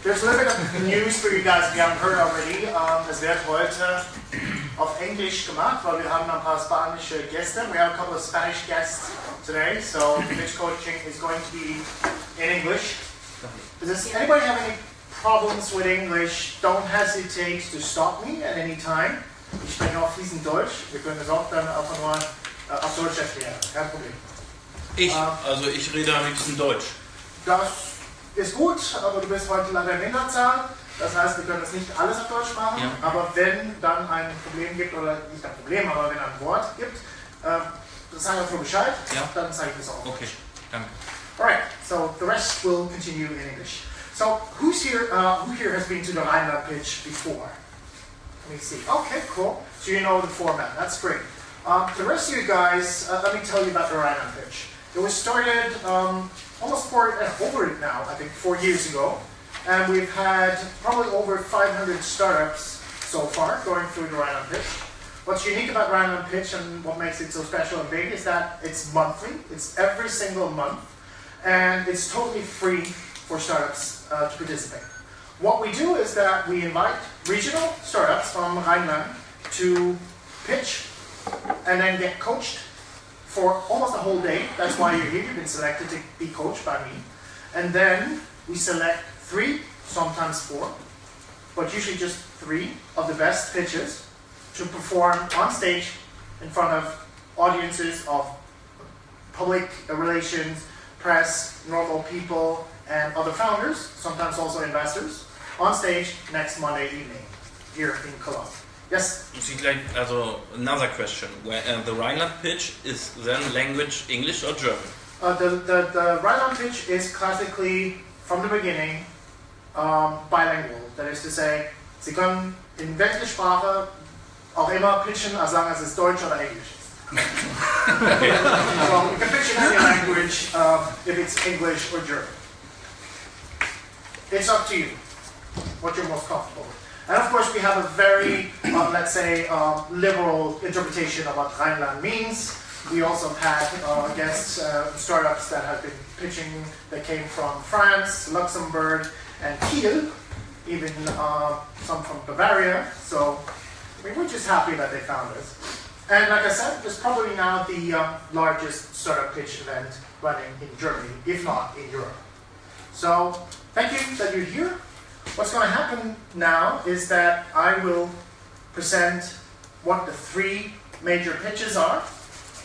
There's a little bit of news for you guys if you haven't heard already. Es wird heute auf Englisch gemacht, weil wir haben ein paar spanische Gäste. We have a couple of Spanish guests today, so pitch coaching is going to be in English. Does anybody have any problems with English? Don't hesitate to stop me at any time. Ich spreche auch fließend Deutsch. Wir können das auch dann einfach nur auf Deutsch erklären. Kein Problem. Ich rede am liebsten Deutsch. Das ist gut, aber du bist heute leider in Minderzahl. Das heißt, wir können das nicht alles auf Deutsch machen. Ja. Aber wenn dann ein Problem gibt, oder nicht ein Problem, aber wenn ein Wort gibt, sag einfach Bescheid, ja. Dann zeige ich das auch. Okay, danke. Alright, so the rest will continue in English. So who here has been to the Rheinland pitch before? Let me see. Okay, cool. So you know the format. That's great. The rest of you guys, let me tell you about the Rheinland pitch. It was started almost over now, I think 4 years ago. And we've had probably over 500 startups so far going through the Rheinland pitch. What's unique about Rheinland pitch and what makes it so special and big is that it's monthly. It's every single month. And it's totally free for startups to participate. What we do is that we invite regional startups from Rheinland to pitch and then get coached for almost a whole day. That's why you're here. You've been selected to be coached by me. And then we select 3, sometimes 4, but usually just 3 of the best pitches to perform on stage in front of audiences of public relations, press, normal people, and other founders, sometimes also investors, on stage next Monday evening here in Cologne. Yes? Another question. The Rheinland pitch is then language English or German? The Rheinland pitch is classically, from the beginning, bilingual. That is to say, Sie können in welcher Sprache auch immer pitchen, as long as it's Deutsch oder Englisch. So you can pitch in any language if it's English or German. It's up to you what you're most comfortable with. And of course we have a very, let's say, liberal interpretation of what Rheinland means. We also have had guests, startups that have been pitching that came from France, Luxembourg, and Kiel, even some from Bavaria. So we're just happy that they found us. And like I said, it's probably now the largest startup pitch event running in Germany, if not in Europe. So thank you that you're here. What's going to happen now is that I will present what the 3 major pitches are,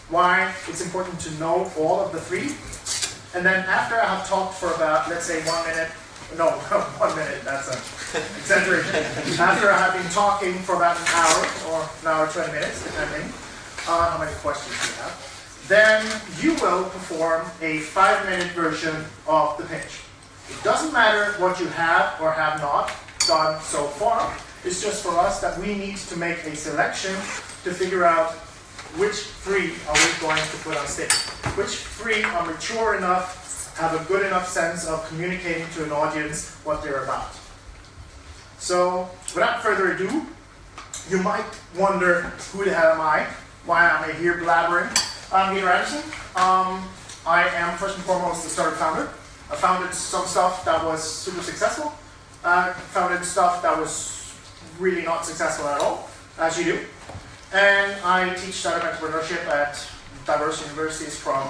why it's important to know all of the 3, and then after I have talked for about, let's say 1 minute, no, 1 minute, that's an exaggeration. After I have been talking for about an hour, or an hour 20 minutes, depending on how many questions you have, then you will perform a 5-minute version of the pitch. It doesn't matter what you have or have not done so far. It's just for us that we need to make a selection to figure out which 3 are we going to put on stage. Which 3 are mature enough, have a good enough sense of communicating to an audience what they're about. So, without further ado, you might wonder, who the hell am I? Why am I here blabbering? I'm Vidar Andersen. I am first and foremost the startup founder. I founded some stuff that was super successful. I founded stuff that was really not successful at all, as you do. And I teach startup entrepreneurship at diverse universities from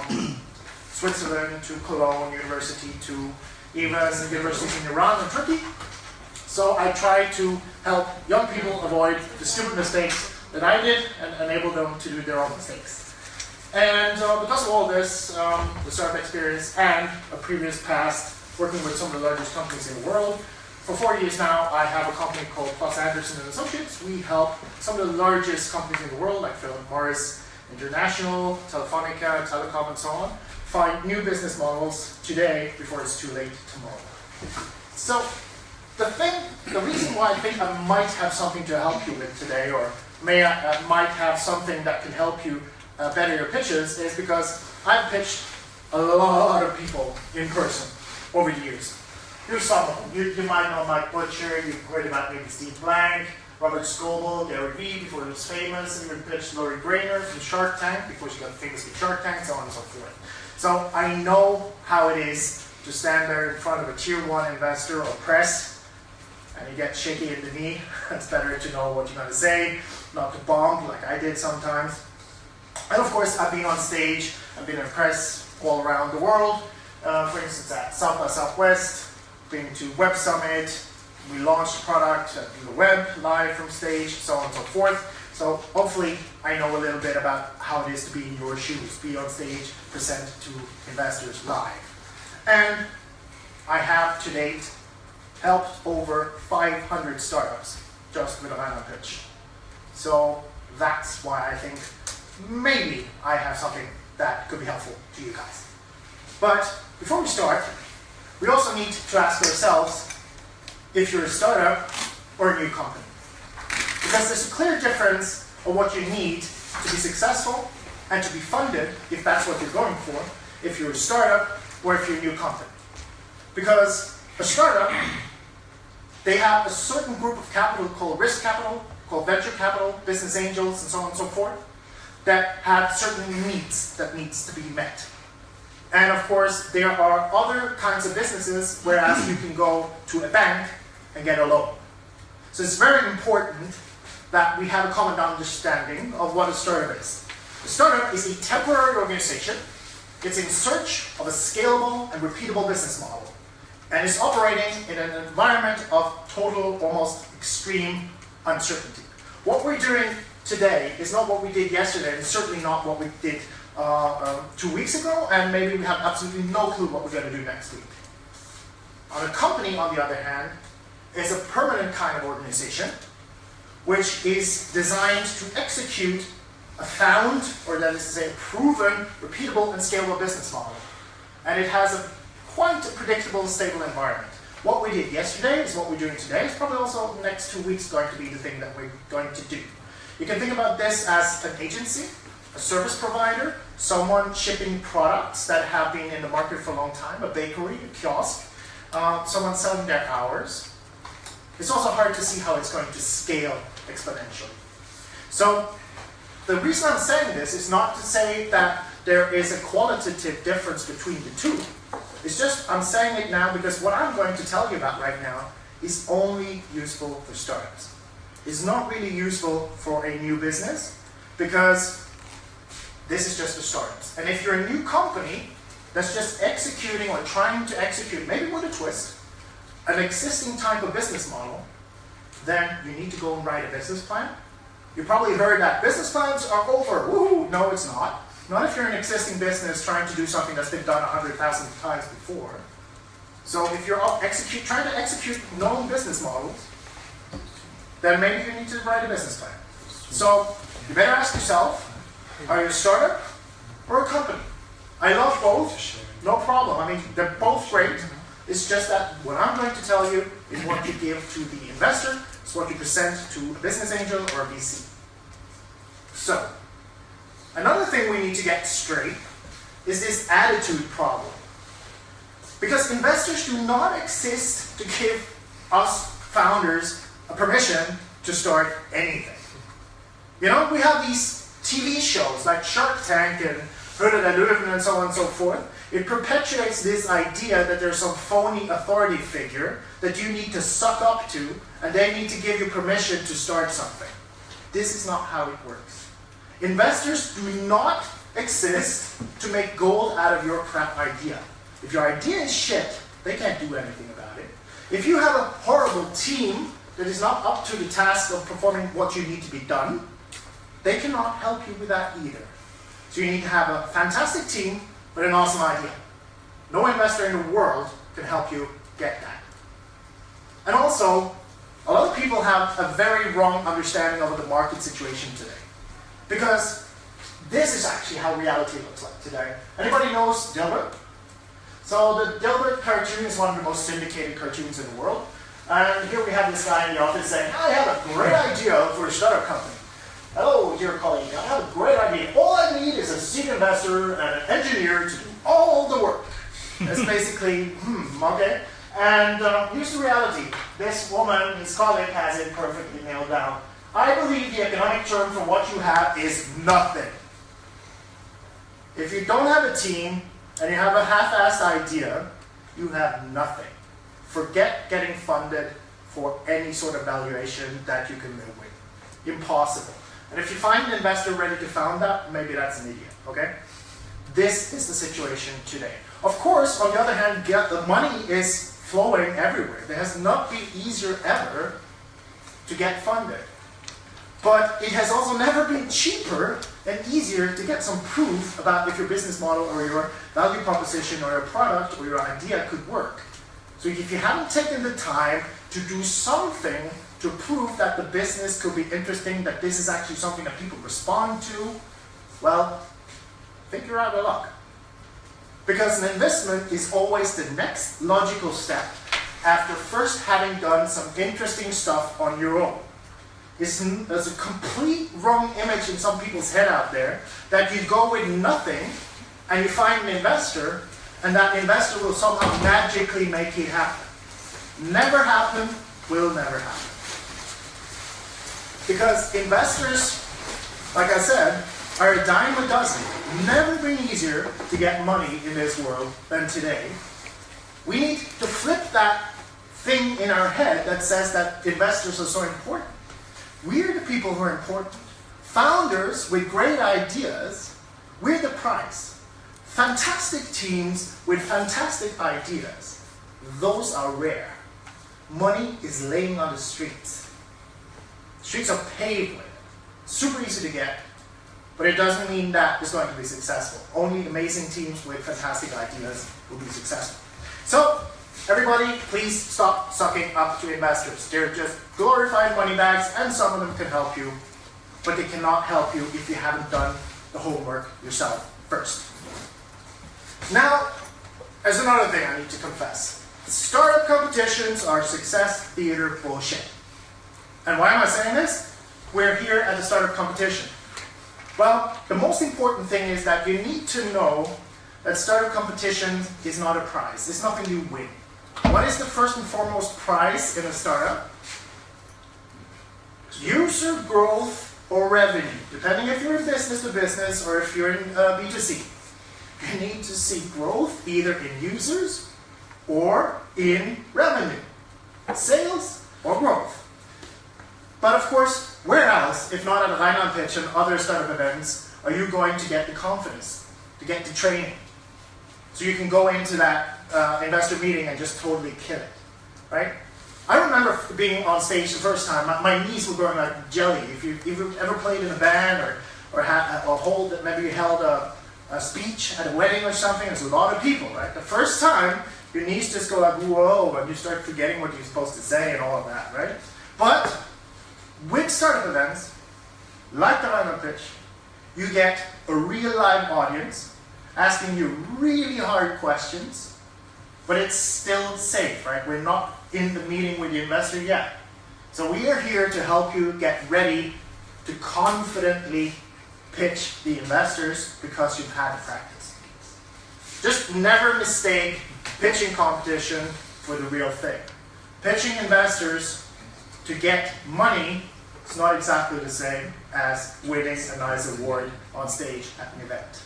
Switzerland to Cologne University to even universities in Iran and Turkey. So I try to help young people avoid the stupid mistakes that I did and enable them to do their own mistakes. And because of all this, the startup experience and a previous past working with some of the largest companies in the world, for 4 years now I have a company called Andersen and Associates. We help some of the largest companies in the world like Philip Morris International, Telefonica, Telecom and so on, find new business models today before it's too late tomorrow. So the reason why I think I might have something to help you with today, or might have something that can help you better your pitches, is because I've pitched a lot of people in person over the years. Here's some of them. You might know Mike Butcher, you've heard about maybe Steve Blank, Robert Scoble, Gary Vee before he was famous, and even pitched Lori Grainer from Shark Tank before she got famous with Shark Tank, so on and so forth. So I know how it is to stand there in front of a tier 1 investor or press and you get shaky in the knee, it's better to know what you're going to say, not to bomb like I did sometimes. And of course, I've been on stage, I've been in press all around the world. For instance, at South by Southwest, been to Web Summit, we launched a product at the web, live from stage, so on and so forth. So hopefully I know a little bit about how it is to be in your shoes, be on stage, present to investors live. And I have to date helped over 500 startups just with a Rheinland pitch. So that's why I think maybe I have something that could be helpful to you guys. But before we start, we also need to ask ourselves if you're a startup or a new company. Because there's a clear difference of what you need to be successful and to be funded, if that's what you're going for, if you're a startup or if you're a new company. Because a startup, they have a certain group of capital called risk capital, called venture capital, business angels, and so on and so forth, that have certain needs that needs to be met. And of course, there are other kinds of businesses, whereas you can go to a bank and get a loan. So it's very important that we have a common understanding of what a startup is. A startup is a temporary organization. It's in search of a scalable and repeatable business model. And it's operating in an environment of total, almost extreme uncertainty. What we're doing today is not what we did yesterday, and certainly not what we did 2 weeks ago, and maybe we have absolutely no clue what we're going to do next week. On a company, on the other hand, is a permanent kind of organization which is designed to execute a found, or that is to say, a proven, repeatable, and scalable business model. And it has a quite a predictable, stable environment. What we did yesterday is what we're doing today. It's probably also the next 2 weeks going to be the thing that we're going to do. You can think about this as an agency, a service provider, someone shipping products that have been in the market for a long time, a bakery, a kiosk, someone selling their hours. It's also hard to see how it's going to scale exponentially. So the reason I'm saying this is not to say that there is a qualitative difference between the two. It's just I'm saying it now because what I'm going to tell you about right now is only useful for startups. It's not really useful for a new business because this is just for startups. And if you're a new company that's just executing or trying to execute, maybe with a twist, an existing type of business model, then you need to go and write a business plan. You probably heard that business plans are over. Woohoo! No, it's not. Not if you're an existing business trying to do something that's been done 100,000 times before. So if you're trying to execute known business models, then maybe you need to write a business plan. So you better ask yourself, are you a startup or a company? I love both, no problem. I mean, they're both great. It's just that what I'm going to tell you is what you give to the investor, it's what you present to a business angel or a VC. So, another thing we need to get straight is this attitude problem. Because investors do not exist to give us founders a permission to start anything. You know, we have these TV shows like Shark Tank and Höhle der Löwen and so on and so forth. It perpetuates this idea that there's some phony authority figure that you need to suck up to, and they need to give you permission to start something. This is not how it works. Investors do not exist to make gold out of your crap idea. If your idea is shit, they can't do anything about it. If you have a horrible team that is not up to the task of performing what you need to be done, they cannot help you with that either. So you need to have a fantastic team with an awesome idea. No investor in the world can help you get that. And also, a lot of people have a very wrong understanding of the market situation today. Because this is actually how reality looks like today. Anybody knows Dilbert? So the Dilbert cartoon is one of the most syndicated cartoons in the world. And here we have this guy in the office saying, I have a great idea for a startup company. Hello, dear colleague, I have a great idea. All I need is a seed investor and an engineer to do all the work. That's basically, okay. And here's the reality. This woman, his colleague, has it perfectly nailed down. I believe the economic term for what you have is nothing. If you don't have a team and you have a half-assed idea, you have nothing. Forget getting funded, for any sort of valuation that you can live with. Impossible. And if you find an investor ready to fund that, maybe that's an idiot, okay? This is the situation today. Of course, on the other hand, the money is flowing everywhere. It has not been easier ever to get funded. But it has also never been cheaper and easier to get some proof about if your business model or your value proposition or your product or your idea could work. So if you haven't taken the time to do something to prove that the business could be interesting, that this is actually something that people respond to, well, I think you're out of luck. Because an investment is always the next logical step after first having done some interesting stuff on your own. There's a complete wrong image in some people's head out there that you go with nothing and you find an investor and that investor will somehow magically make it happen. Never happen, will never happen. Because investors, like I said, are a dime a dozen. Never been easier to get money in this world than today. We need to flip that thing in our head that says that investors are so important. We're the people who are important. Founders with great ideas, we're the prize. Fantastic teams with fantastic ideas, those are rare. Money is laying on the streets. Streets are paved with it. Super easy to get, but it doesn't mean that it's going to be successful. Only amazing teams with fantastic ideas will be successful. So, everybody, please stop sucking up to investors. They're just glorified money bags, and some of them can help you, but they cannot help you if you haven't done the homework yourself first. Now, there's another thing I need to confess. Startup competitions are success theater bullshit. And why am I saying this? We're here at a startup competition. Well, the most important thing is that you need to know that startup competition is not a prize. It's nothing you win. What is the first and foremost prize in a startup? User growth or revenue, depending if you're in business to business or if you're in B2C. You need to see growth either in users or in revenue, sales or growth. But of course, where else, if not at a Rheinland pitch and other startup events, are you going to get the confidence, to get the training? So you can go into that investor meeting and just totally kill it, right? I remember being on stage the first time, my knees were going like jelly. If you've ever played in a band or maybe you held a speech at a wedding or something, there's a lot of people, right? The first time, your knees just go like, whoa, and you start forgetting what you're supposed to say and all of that, right? But with startup events, like the Rheinland pitch, you get a real live audience asking you really hard questions, but it's still safe, right? We're not in the meeting with the investor yet. So we are here to help you get ready to confidently pitch the investors because you've had practice. Just never mistake pitching competition for the real thing. Pitching investors to get money is not exactly the same as winning a nice award on stage at an event.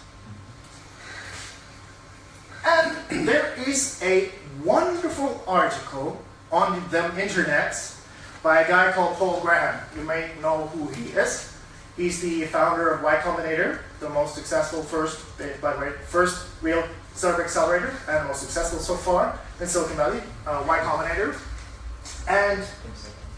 And there is a wonderful article on the internet by a guy called Paul Graham. You may know who he is. He's the founder of Y Combinator, the most successful first real startup accelerator and the most successful so far in Silicon Valley, Y Combinator. And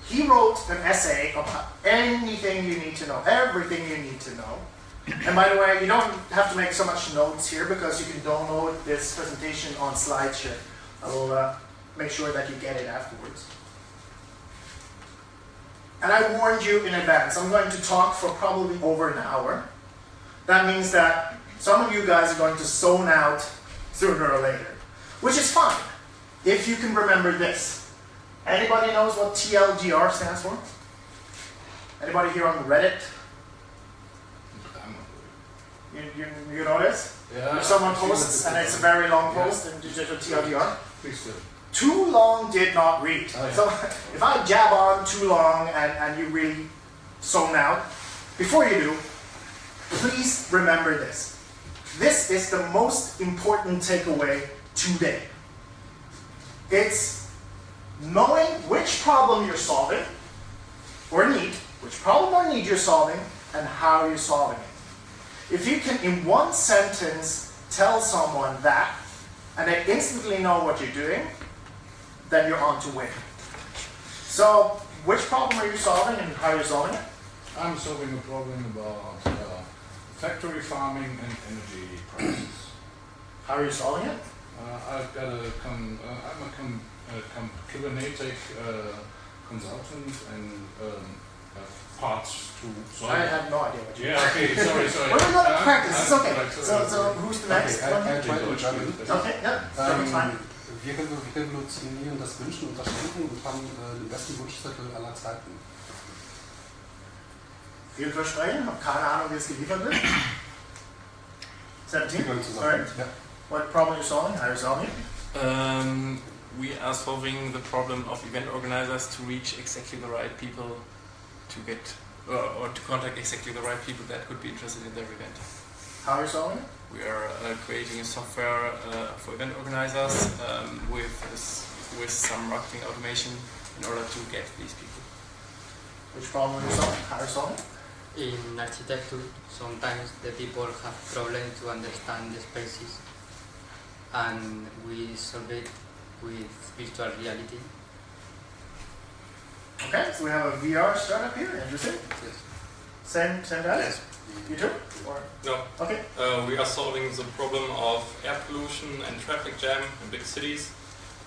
he wrote an essay about anything you need to know, everything you need to know. And by the way, you don't have to make so much notes here because you can download this presentation on SlideShare. I will make sure that you get it afterwards. And I warned you in advance, I'm going to talk for probably over an hour. That means that some of you guys are going to zone out sooner or later, which is fine if you can remember this. Anybody knows what TLDR stands for? Anybody here on Reddit? You know this? Yeah. If someone posts and it's a very long post and you just a TLDR. Please do. Too long did not read. Oh, yeah. So if I jab on too long and you really zone out, before you do, please remember this. This is the most important takeaway today. It's knowing which problem you're solving, or need, which problem or need you're solving, and how you're solving it. If you can, in one sentence, tell someone that, and they instantly know what you're doing, then you're on to win. So, which problem are you solving and how you're solving it? I'm solving a problem about factory farming and energy prices. How are you solving it? I've got I'm a Kubernetes consultant and have parts to solve. I have no idea what you're doing. Yeah, okay, sorry. Well, we're going to practice, it's okay. So who's the next one? I'll try in German. Okay, yeah, German's fine. Wir revolutionieren das Wünschen und das Schenken und haben den besten Wunschzettel aller Zeiten. Viel Versprechen, habe keine Ahnung, wie es geliefert wird. 17? Sorry. Yeah. What problem are you solving? How are you solving it? We are solving the problem of event organizers to reach exactly the right people to get or to contact exactly the right people that could be interested in their event. How are you solving it? We are creating a software for event organizers with some marketing automation in order to get these people. Which problem are you solving? How are you solving it? In architecture, sometimes the people have problems to understand the spaces, and we solve it with virtual reality. Okay, so we have a VR startup here, Andersen. Yes. Same guys? Yes. You too? Or? No. Okay. We are solving the problem of air pollution and traffic jam in big cities,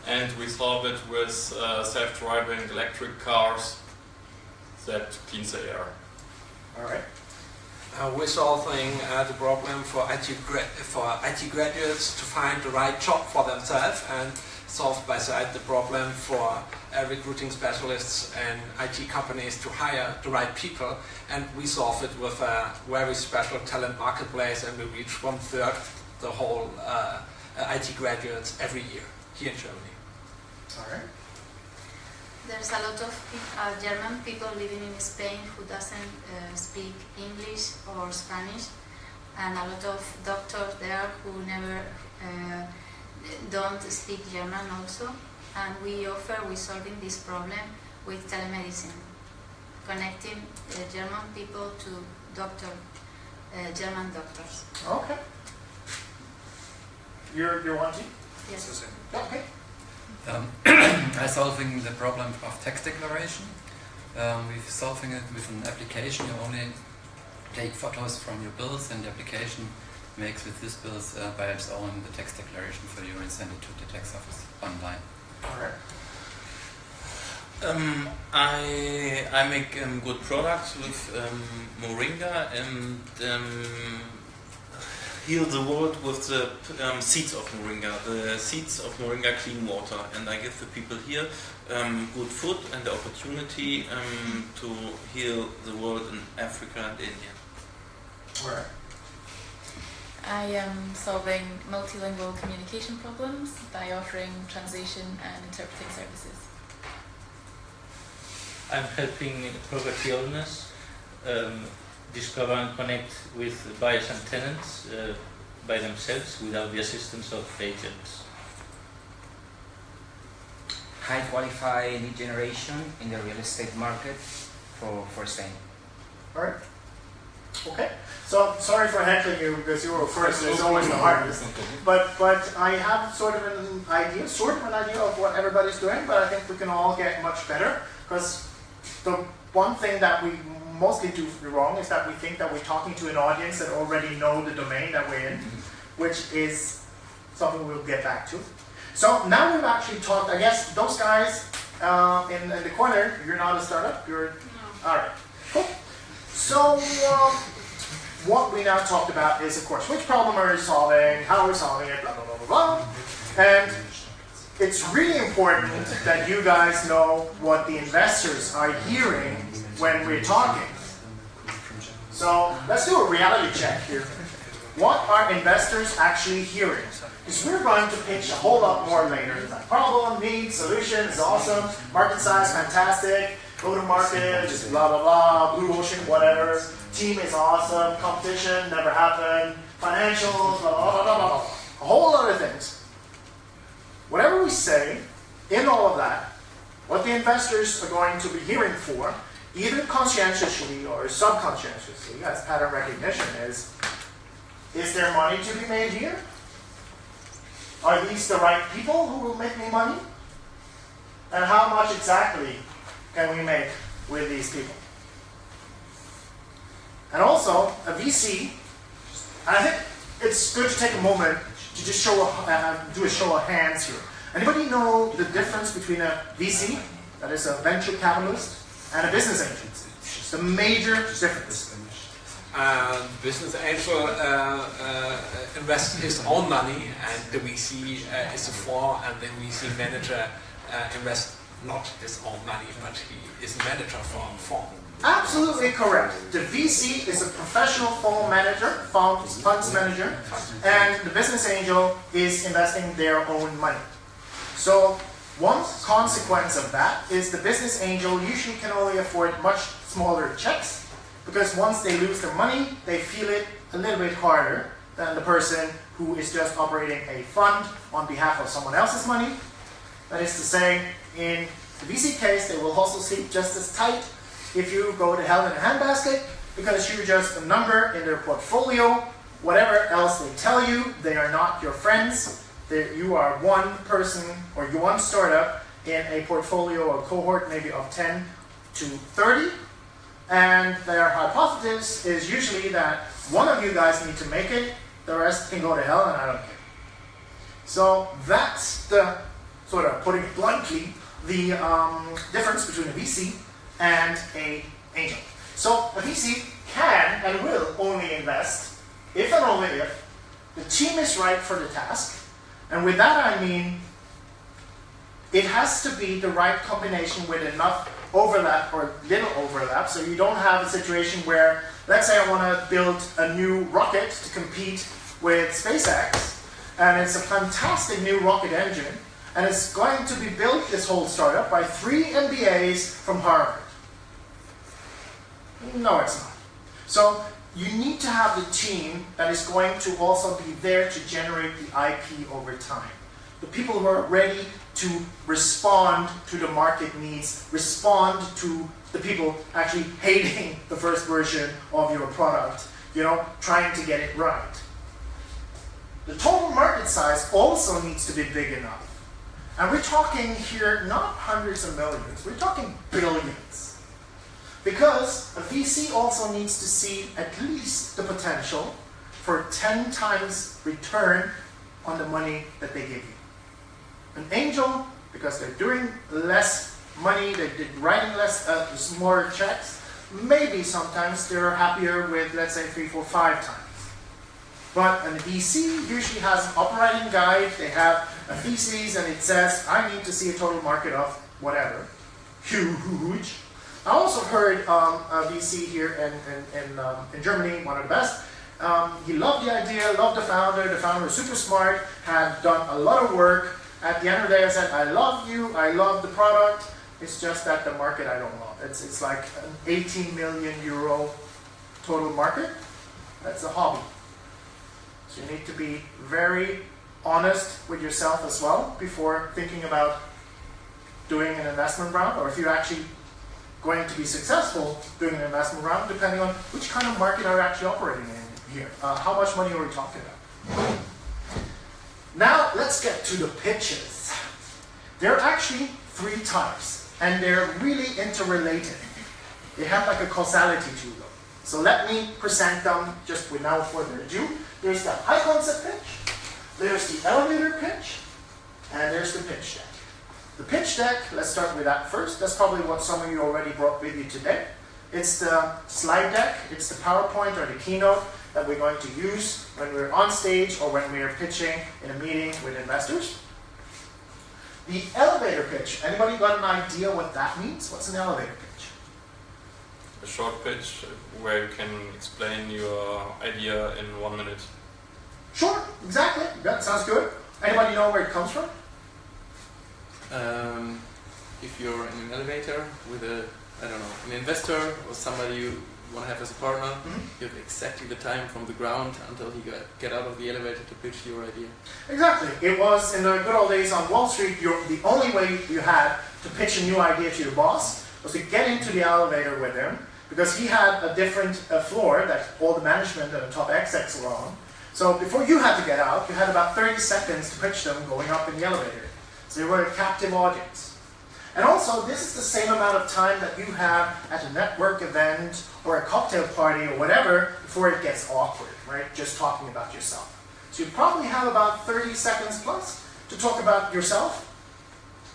and we solve it with self-driving electric cars that cleans the air. All right. We're solving the problem for IT graduates to find the right job for themselves, and solve by side the problem for recruiting specialists and IT companies to hire the right people. And we solve it with a very special talent marketplace, and we reach 1/3 the whole IT graduates every year here in Germany. All right. There's a lot of German people living in Spain who doesn't speak English or Spanish, and a lot of doctors there who never don't speak German also. And we're solving this problem with telemedicine, connecting German people to German doctors. Okay. You're wanting? Yes. Okay. I'm solving the problem of tax declaration. We're solving it with an application. You only take photos from your bills, and the application makes with these bills by its own the tax declaration for you and send it to the tax office online. All right. I make good products with moringa and heal the world with the seeds of moringa. The seeds of moringa clean water, and I give the people here good food and the opportunity to heal the world in Africa and India. All right. I am solving multilingual communication problems by offering translation and interpreting services. I'm helping property owners discover and connect with buyers and tenants by themselves without the assistance of agents. High qualified lead generation in the real estate market for Spain. All right. Okay. So sorry for heckling you because you were first. It's always the hardest. But I have sort of an idea of what everybody's doing. But I think we can all get much better, because the one thing that we mostly do wrong is that we think that we're talking to an audience that already know the domain that we're in, which is something we'll get back to. So now we've actually talked. I guess those guys in the corner. You're not a startup. You're all right. Cool. So. What we now talked about is, of course, which problem are you solving, how we're solving it, blah, blah, blah, blah, blah. And it's really important that you guys know what the investors are hearing when we're talking. So let's do a reality check here. What are investors actually hearing? Because we're going to pitch a whole lot more later. Like problem, need, solution is awesome, market size, fantastic, go to market, just blah, blah, blah, blue ocean, whatever. Team is awesome, competition never happened, financials, blah, blah, blah, blah, blah, blah. A whole lot of things. Whatever we say in all of that, what the investors are going to be hearing for, either conscientiously or subconsciously, as pattern recognition is there money to be made here? Are these the right people who will make me money? And how much exactly can we make with these people? And also, a VC, and I think it's good to take a moment to just do a show of hands here. Anybody know the difference between a VC, that is a venture capitalist, and a business angel? It's a major difference. Business angel invests his own money, and the VC is a firm, and the VC manager invests not his own money, but he is a manager for a firm. Absolutely correct. The VC is a professional fund manager, funds manager, and the business angel is investing their own money. So one consequence of that is the business angel usually can only afford much smaller checks, because once they lose their money, they feel it a little bit harder than the person who is just operating a fund on behalf of someone else's money. That is to say, in the VC case, they will also sleep just as tight if you go to hell in a handbasket, because you're just a number in their portfolio. Whatever else they tell you, they are not your friends. You are one person or one startup in a portfolio or cohort maybe of 10 to 30. And their hypothesis is usually that one of you guys need to make it, the rest can go to hell and I don't care. So that's the, sort of putting it bluntly, the difference between a VC and an angel. So a VC can and will only invest if and only if the team is right for the task. And with that I mean it has to be the right combination with enough overlap or little overlap, so you don't have a situation where, let's say I want to build a new rocket to compete with SpaceX, and it's a fantastic new rocket engine, and it's going to be built, this whole startup, by 3 MBAs from Harvard. No, it's not. So you need to have the team that is going to also be there to generate the IP over time. The people who are ready to respond to the market needs, respond to the people actually hating the first version of your product, trying to get it right. The total market size also needs to be big enough. And we're talking here not hundreds of millions, we're talking billions. Because a VC also needs to see at least the potential for 10 times return on the money that they give you. An angel, because they're doing less money, they're writing less, more checks, maybe sometimes they're happier with, let's say, 3, 4, 5 times. But a VC usually has an operating guide, they have a thesis, and it says, I need to see a total market of whatever. Huge. I also heard a VC here in Germany, one of the best. He loved the idea, loved the founder. The founder was super smart, had done a lot of work. At the end of the day, I said, I love you, I love the product. It's just that the market I don't love. It's like an 18 million euro total market. That's a hobby. So you need to be very honest with yourself as well before thinking about doing an investment round, or if you're actually going to be successful doing an investment round, depending on which kind of market are you actually operating in here. How much money are we talking about? Now let's get to the pitches. There are actually 3 types, and they're really interrelated. They have like a causality to them. So let me present them just without further ado. There's the high concept pitch, there's the elevator pitch, and there's the pitch deck. The pitch deck, let's start with that first. That's probably what some of you already brought with you today. It's the slide deck, it's the PowerPoint or the keynote that we're going to use when we're on stage or when we're pitching in a meeting with investors. The elevator pitch, anybody got an idea what that means? What's an elevator pitch? A short pitch where you can explain your idea in 1 minute. Sure, exactly. That sounds good. Anybody know where it comes from? If you're in an elevator with an investor or somebody want to have as a partner, you have exactly the time from the ground until you get out of the elevator to pitch your idea. Exactly. It was in the good old days on Wall Street, the only way you had to pitch a new idea to your boss was to get into the elevator with him, because he had a different floor that all the management and the top execs were on. So before you had to get out, you had about 30 seconds to pitch them going up in the elevator. So you were a captive audience. And also, this is the same amount of time that you have at a network event or a cocktail party or whatever before it gets awkward, right? Just talking about yourself. So you probably have about 30 seconds plus to talk about yourself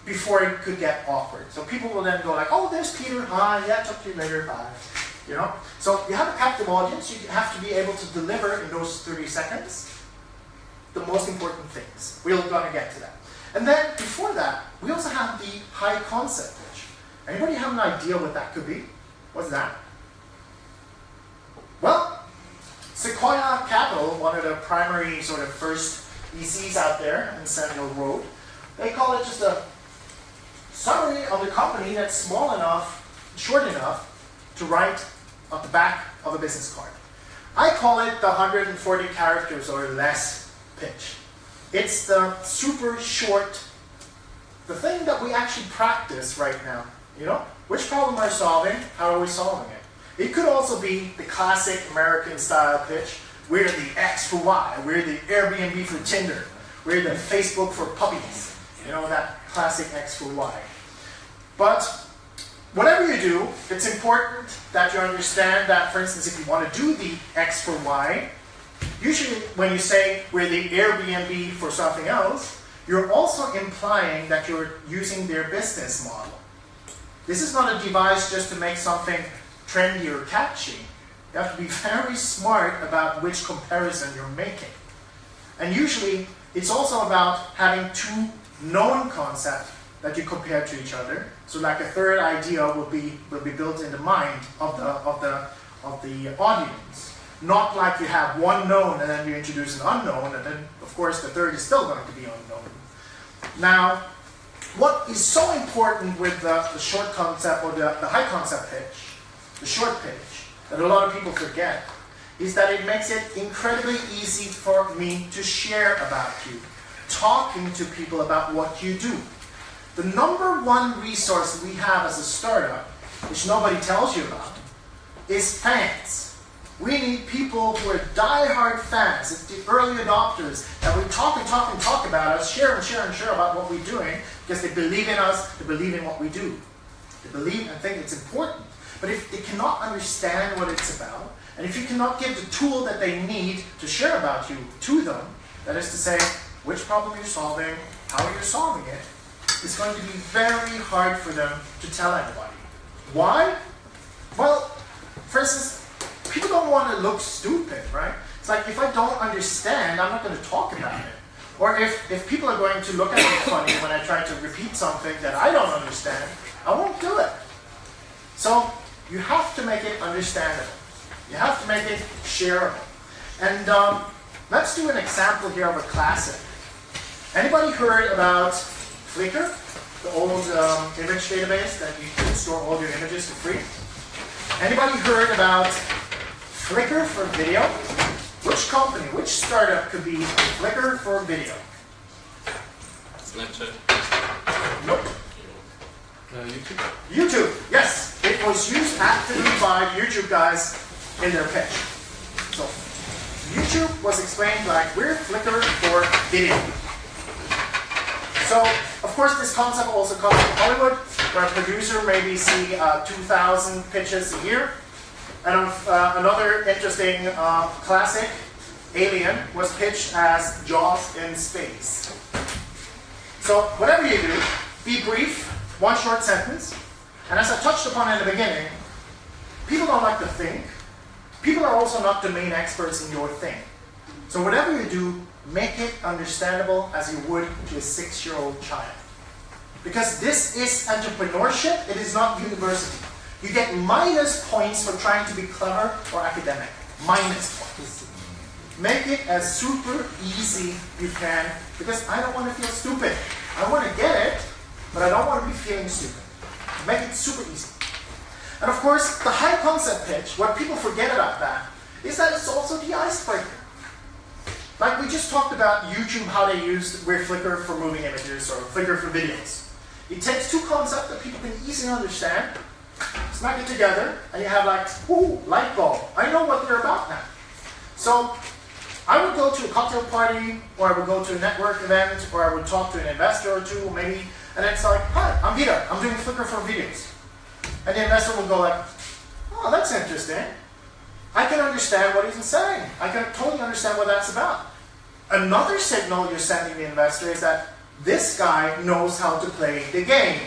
before it could get awkward. So people will then go like, oh, there's Peter, hi, yeah, talk to you later, bye. You know? So you have a captive audience, you have to be able to deliver in those 30 seconds the most important things. We're going to get to that. And then before that, we also have the high concept pitch. Anybody have an idea what that could be? What's that? Well, Sequoia Capital, one of the primary sort of first VCs out there in Sentinel Road, they call it just a summary of the company that's small enough, short enough, to write on the back of a business card. I call it the 140 characters or less pitch. It's the super short, the thing that we actually practice right now. You know, which problem are we solving? How are we solving it? It could also be the classic American style pitch. We're the X for Y. We're the Airbnb for Tinder. We're the Facebook for puppies. You know, that classic X for Y. But whatever you do, it's important that you understand that, for instance, if you want to do the X for Y, usually when you say we're the Airbnb for something else, you're also implying that you're using their business model. This is not a device just to make something trendy or catchy. You have to be very smart about which comparison you're making. And usually, it's also about having two known concepts that you compare to each other. So like a third idea will be built in the mind of the audience. Not like you have one known and then you introduce an unknown, and then of course the third is still going to be unknown. Now, what is so important with the short concept or the high concept pitch, the short pitch, that a lot of people forget, is that it makes it incredibly easy for me to share about you, talking to people about what you do. The number one resource we have as a startup, which nobody tells you about, is fans. We need people who are die-hard fans. It's the early adopters that we talk and talk and talk about us, share and share and share about what we're doing, because they believe in us, they believe in what we do. They believe and think it's important. But if they cannot understand what it's about, and if you cannot give the tool that they need to share about you to them, that is to say, which problem you're solving, how you're solving it, it's going to be very hard for them to tell anybody. Why? Well, for instance, people don't want to look stupid, right? It's like, if I don't understand, I'm not going to talk about it. Or if people are going to look at me funny when I try to repeat something that I don't understand, I won't do it. So you have to make it understandable. You have to make it shareable. And let's do an example here of a classic. Anybody heard about Flickr, the old image database that you can store all your images for free? Anybody heard about Flickr for video? Which company, which startup could be Flickr for video? Snapchat. Nope. YouTube? YouTube, yes. It was used actively by YouTube guys in their pitch. So, YouTube was explained like, we're Flickr for video. So, of course, this concept also comes from Hollywood, where a producer maybe see 2,000 pitches a year. And another interesting classic, Alien, was pitched as Jaws in space. So, whatever you do, be brief, one short sentence. And as I touched upon in the beginning, people don't like to think. People are also not domain experts in your thing. So whatever you do, make it understandable as you would to a 6-year-old child. Because this is entrepreneurship, it is not university. You get minus points for trying to be clever or academic. Minus points. Make it as super easy you can, because I don't want to feel stupid. I want to get it, but I don't want to be feeling stupid. Make it super easy. And of course, the high concept pitch, what people forget about that, is that it's also the icebreaker. Like we just talked about YouTube, how they used Flickr for moving images or Flickr for videos. It takes two concepts that people can easily understand, smack it together, and you have like, ooh, light bulb. I know what they're about now. So I would go to a cocktail party, or I would go to a network event, or I would talk to an investor or two, maybe, and it's like, hi, I'm Vidar, I'm doing Flickr for videos. And the investor will go like, oh, that's interesting. I can understand what he's saying. I can totally understand what that's about. Another signal you're sending the investor is that this guy knows how to play the game.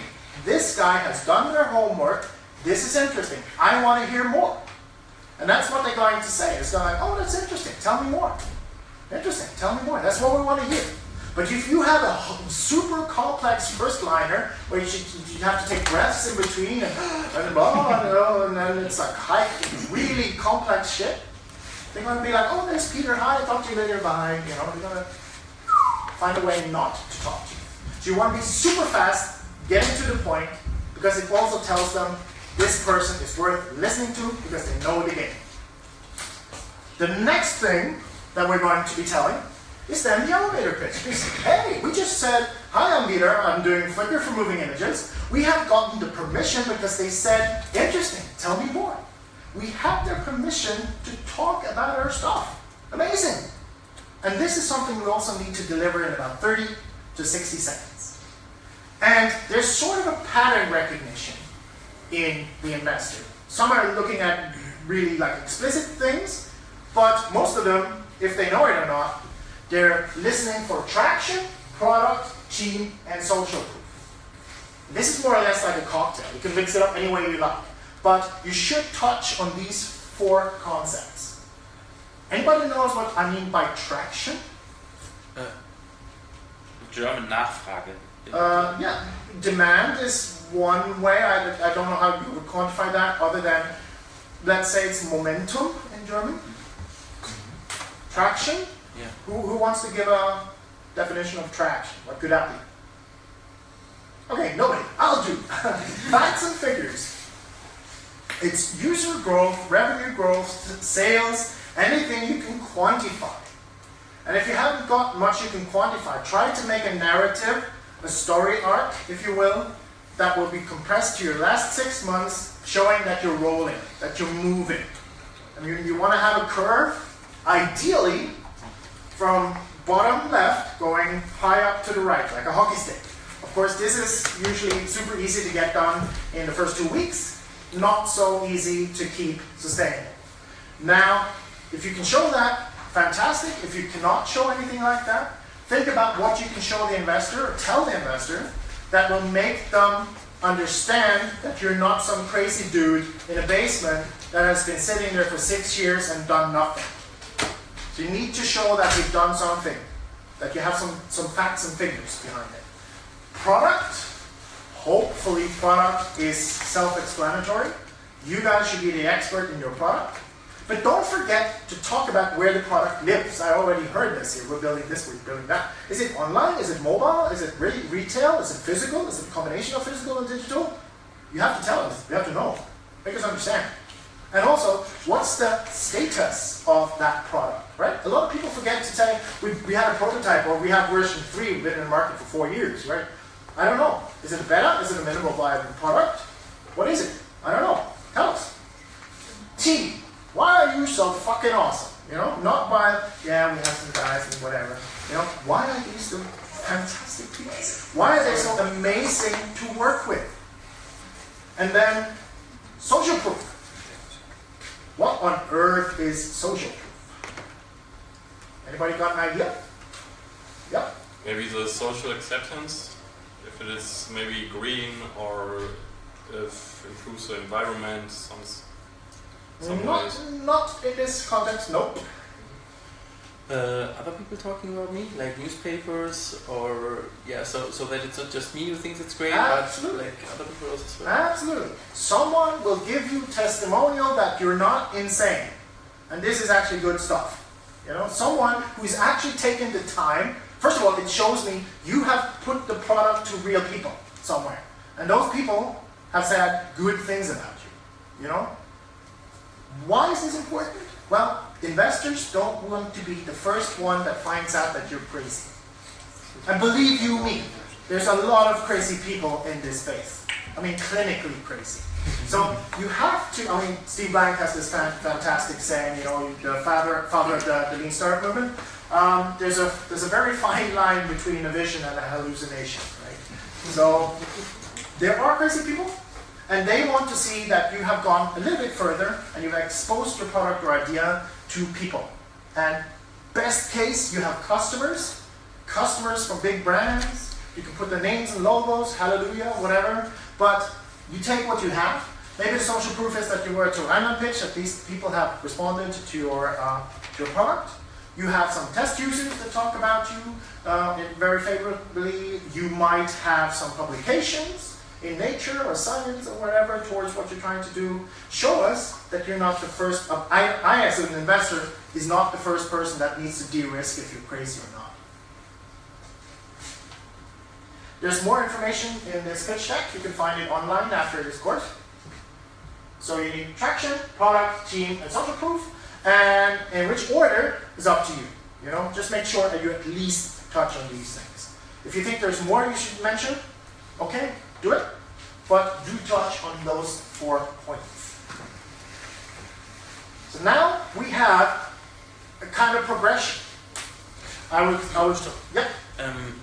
This guy has done their homework. This is interesting. I want to hear more. And that's what they're going to say. It's going like, oh, that's interesting. Tell me more. Interesting. Tell me more. That's what we want to hear. But if you have a super complex first liner where you have to take breaths in between and blah, and then it's like really complex shit, they're going to be like, oh, there's Peter. Hi, talk to you later. Bye. You know, they're going to find a way not to talk to you. So you want to be super fast, getting to the point, because it also tells them this person is worth listening to because they know the game. The next thing that we're going to be telling is then the elevator pitch. Because, hey, we just said, hi, I'm Vidar, I'm doing Flickr for moving images. We have gotten the permission because they said, interesting, tell me more. We have their permission to talk about our stuff. Amazing. And this is something we also need to deliver in about 30 to 60 seconds. And there's sort of a pattern recognition in the investor. Some are looking at really like explicit things, but most of them, if they know it or not, they're listening for traction, product, team, and social proof. This is more or less like a cocktail. You can mix it up any way you like. But you should touch on these 4 concepts. Anybody knows what I mean by traction? German Nachfrage. Yeah, demand is one way. I don't know how you would quantify that other than, let's say it's momentum in German. Traction? Yeah. Who wants to give a definition of traction? What could that be? Okay, nobody. I'll do. Facts and figures. It's user growth, revenue growth, sales, anything you can quantify. And if you haven't got much you can quantify, try to make a narrative, a story arc, if you will, that will be compressed to your last 6 months, showing that you're rolling, that you're moving. And you want to have a curve, ideally, from bottom left going high up to the right, like a hockey stick. Of course, this is usually super easy to get done in the first 2 weeks, not so easy to keep sustainable. Now, if you can show that, fantastic. If you cannot show anything like that, think about what you can show the investor, or tell the investor, that will make them understand that you're not some crazy dude in a basement that has been sitting there for 6 years and done nothing. So you need to show that you've done something, that you have some facts and figures behind it. Product, hopefully product is self-explanatory. You guys should be the expert in your product. But don't forget to talk about where the product lives. I already heard this here. We're building this, we're building that. Is it online? Is it mobile? Is it retail? Is it physical? Is it a combination of physical and digital? You have to tell us. You have to know. Make us understand. And also, what's the status of that product, right? A lot of people forget to say, we had a prototype, or we have version 3, we've been in the market for 4 years, right? I don't know. Is it a beta? Is it a minimal viable product? What is it? I don't know. Tell us. T. Why are you so fucking awesome? You know, not by, yeah, we have some guys and whatever. You know, why are these so fantastic people? Why are they so amazing to work with? And then, social proof. What on earth is social proof? Anybody got an idea? Yeah? Maybe the social acceptance, if it is maybe green or if it improves the environment, some ways. Not in this context, nope. Other people talking about me, like newspapers, or yeah, so that it's not just me who thinks it's great, Absolutely. but like other people also as well. Absolutely. Someone will give you testimonial that you're not insane. And this is actually good stuff. You know, someone who's actually taken the time. First of all, it shows me you have put the product to real people somewhere. And those people have said good things about you. You know? Why is this important? Well, investors don't want to be the first one that finds out that you're crazy. And believe you me, there's a lot of crazy people in this space. I mean, clinically crazy. So you have to, I mean, Steve Blank has this fantastic saying, you know, the father of the Lean Startup movement. There's a very fine line between a vision and a hallucination, right? So there are crazy people, and they want to see that you have gone a little bit further and you've exposed your product or idea to people. And best case, you have customers from big brands. You can put the names and logos, hallelujah, whatever. But you take what you have. Maybe the social proof is that you were at a Rheinland pitch. At least people have responded to your product. You have some test users that talk about you very favorably. You might have some publications in Nature or Science or whatever towards what you're trying to do. Show us that you're not the first. I as an investor is not the first person that needs to de-risk if you're crazy or not. There's more information in this pitch deck. You can find it online after this course. So you need traction, product, team, and social proof. And in which order is up to you. You know, just make sure that you at least touch on these things. If you think there's more you should mention, okay, do it. But do touch on those 4 points. So now we have a kind of progression. I would yeah.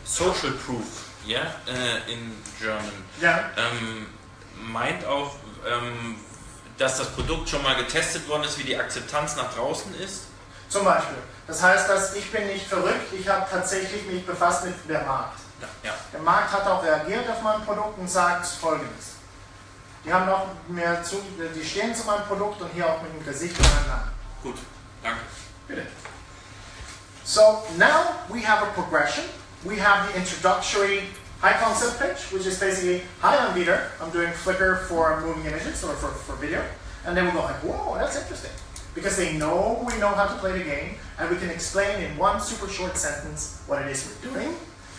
Social proof. Ja, in German. Ja. Meint auch, dass das Produkt schon mal getestet worden ist, wie die Akzeptanz nach draußen ist? Zum Beispiel. Das heißt, dass ich bin nicht verrückt, ich habe tatsächlich mich befasst mit dem Markt. Ja. Der Markt hat auch reagiert auf mein Produkt und sagt Folgendes. Die haben noch mehr die stehen zu meinem Produkt und hier auch mit dem Gesicht voneinander. Gut, danke. Bitte. So now we have a progression. We have the introductory high concept pitch, which is basically, hi, I'm Vidar. I'm doing Flickr for moving images or for video. And then we go like, whoa, that's interesting. Because we know how to play the game, and we can explain in one super short sentence what it is we're doing.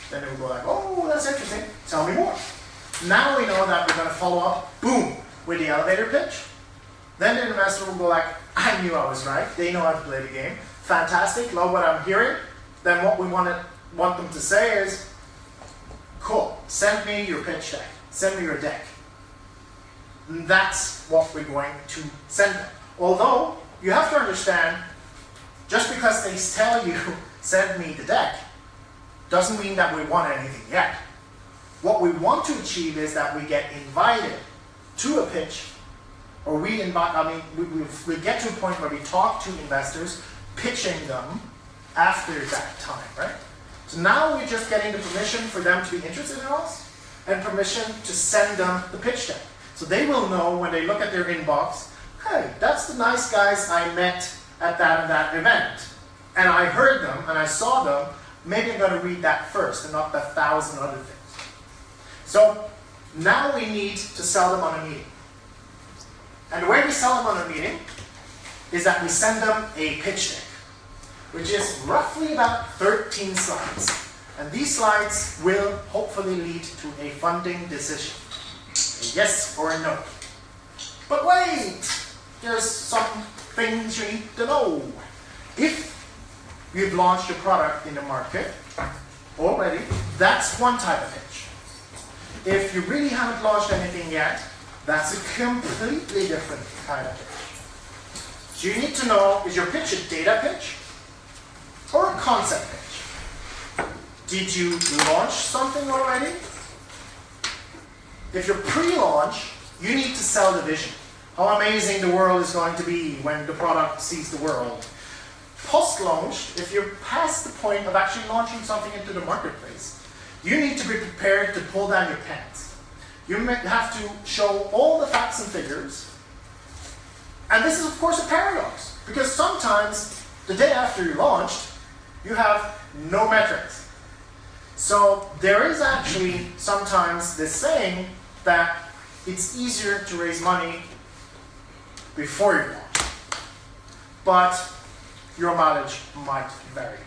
Then we go like, oh, that's interesting. Tell me more. Now we know that we're going to follow up, boom, with the elevator pitch. Then the investor will go like, I knew I was right. They know how to play the game. Fantastic, love what I'm hearing. Then what we want them to say is, cool, send me your pitch deck. Send me your deck. And that's what we're going to send them. Although, you have to understand, just because they tell you, send me the deck, doesn't mean that we want anything yet. What we want to achieve is that we get invited to a pitch, or we get to a point where we talk to investors, pitching them after that time, right? So now we're just getting the permission for them to be interested in us, and permission to send them the pitch deck. So they will know when they look at their inbox, hey, that's the nice guys I met at that and that event. And I heard them, and I saw them, maybe I'm going to read that first, and not the 1,000 other things. So now we need to sell them on a meeting. And the way we sell them on a meeting is that we send them a pitch deck, which is roughly about 13 slides. And these slides will hopefully lead to a funding decision. A yes or a no. But wait! There's some things you need to know. If you've launched your product in the market already, that's one type of pitch. If you really haven't launched anything yet, that's a completely different kind of pitch. So you need to know, is your pitch a data pitch or a concept pitch? Did you launch something already? If you're pre-launch, you need to sell the vision. How amazing the world is going to be when the product sees the world. Post-launch, if you're past the point of actually launching something into the marketplace, you need to be prepared to pull down your pants. You have to show all the facts and figures. And this is, of course, a paradox. Because sometimes, the day after you launched, you have no metrics. So there is actually sometimes this saying that it's easier to raise money before you launch. But your mileage might vary.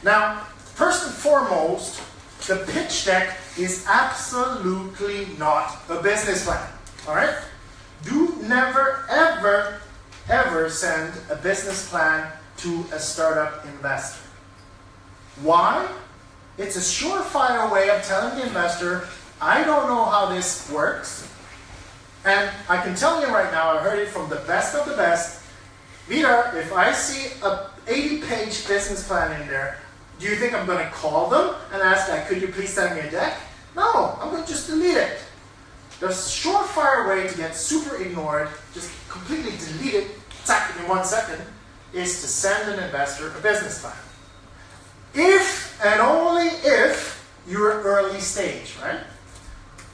Now, first and foremost, the pitch deck is absolutely not a business plan. All right? Do never, ever, ever send a business plan to a startup investor. Why? It's a surefire way of telling the investor, I don't know how this works, and I can tell you right now, I heard it from the best of the best, Vidar, if I see a 80-page business plan in there, do you think I'm going to call them and ask, like, could you please send me a deck? No, I'm going to just delete it. The surefire way to get super ignored, just completely delete it, zack, in 1 second, is to send an investor a business plan. If and only if you're early stage, right?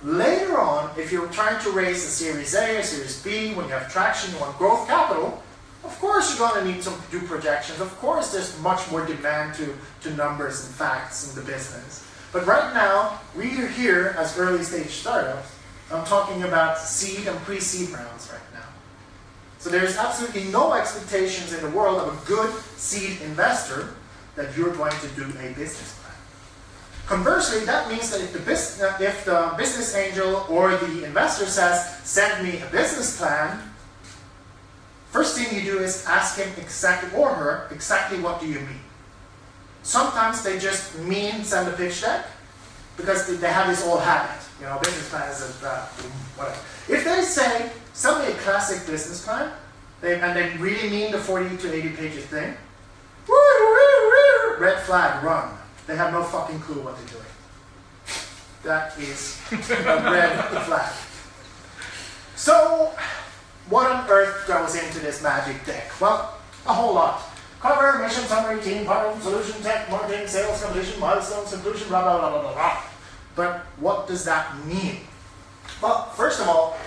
Later on, if you're trying to raise a Series A, a Series B, when you have traction, you want growth capital, of course you're going to need to do projections. Of course there's much more demand to numbers and facts in the business. But right now, we are here as early stage startups. I'm talking about seed and pre-seed rounds right now. So there's absolutely no expectations in the world of a good seed investor that you're going to do a business plan. Conversely, that means that if the business angel or the investor says, send me a business plan, first thing you do is ask him exactly, or her, exactly what do you mean. Sometimes they just mean send a pitch deck, because they have this old habit. You know, business plan is whatever. If they say, send me a classic business plan, and they really mean the 40 to 80 pages thing, red flag, run. They have no fucking clue what they're doing. That is a red flag. So, what on earth goes into this magic deck? Well, a whole lot. Cover, mission, summary, team, problem, solution, tech, marketing, sales, competition, milestones, conclusion, blah, blah, blah, blah, blah, blah. But what does that mean? Well, first of all,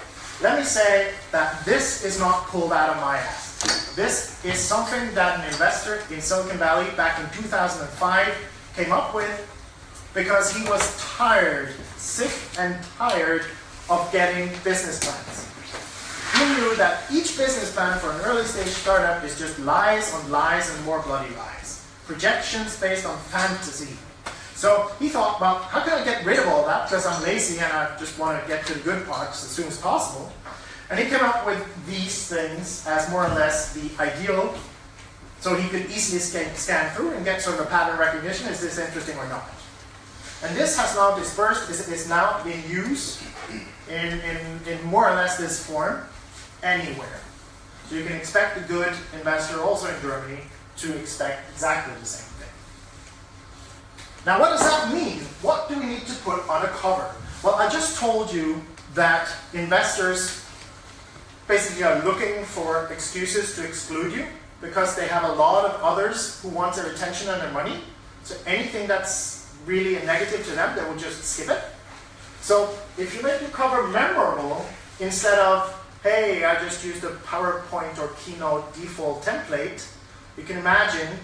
let me say that this is not pulled out of my ass. This is something that an investor in Silicon Valley back in 2005 came up with because he was tired, sick and tired of getting business plans. He knew that each business plan for an early stage startup is just lies on lies and more bloody lies. Projections based on fantasy. So he thought, well, how can I get rid of all that? Because I'm lazy and I just want to get to the good parts as soon as possible. And he came up with these things as more or less the ideal, so he could easily scan through and get sort of a pattern recognition, is this interesting or not? And this has now dispersed, is now being used in more or less this form anywhere. So you can expect a good investor also in Germany to expect exactly the same thing. Now what does that mean? What do we need to put on a cover? Well, I just told you that investors basically are looking for excuses to exclude you because they have a lot of others who want their attention and their money. So anything that's really a negative to them, they will just skip it. So if you make your cover memorable, instead of, hey, I just used a PowerPoint or Keynote default template, you can imagine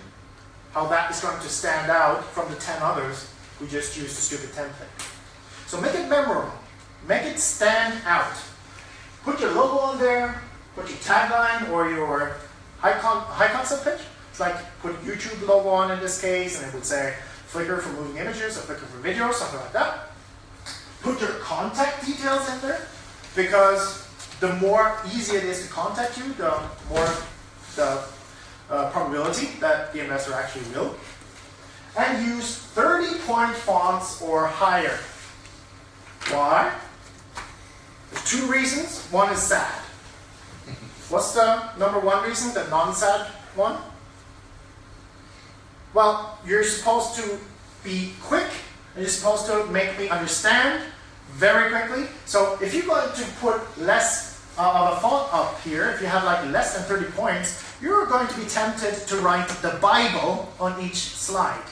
how that is going to stand out from the 10 others who just used a stupid template. So make it memorable. Make it stand out. Put your logo on there, put your tagline or your high concept pitch. It's like put YouTube logo on in this case, and it would say Flickr for moving images or Flickr for videos, something like that. Put your contact details in there, because the more easy it is to contact you, the more the probability that the investor actually will. And use 30-point fonts or higher. Why? There's two reasons. One is sad. What's the number one reason, the non-sad one? Well, you're supposed to be quick, and you're supposed to make me understand very quickly. So if you're going to put less of a font up here, if you have like less than 30 points, you're going to be tempted to write the Bible on each slide.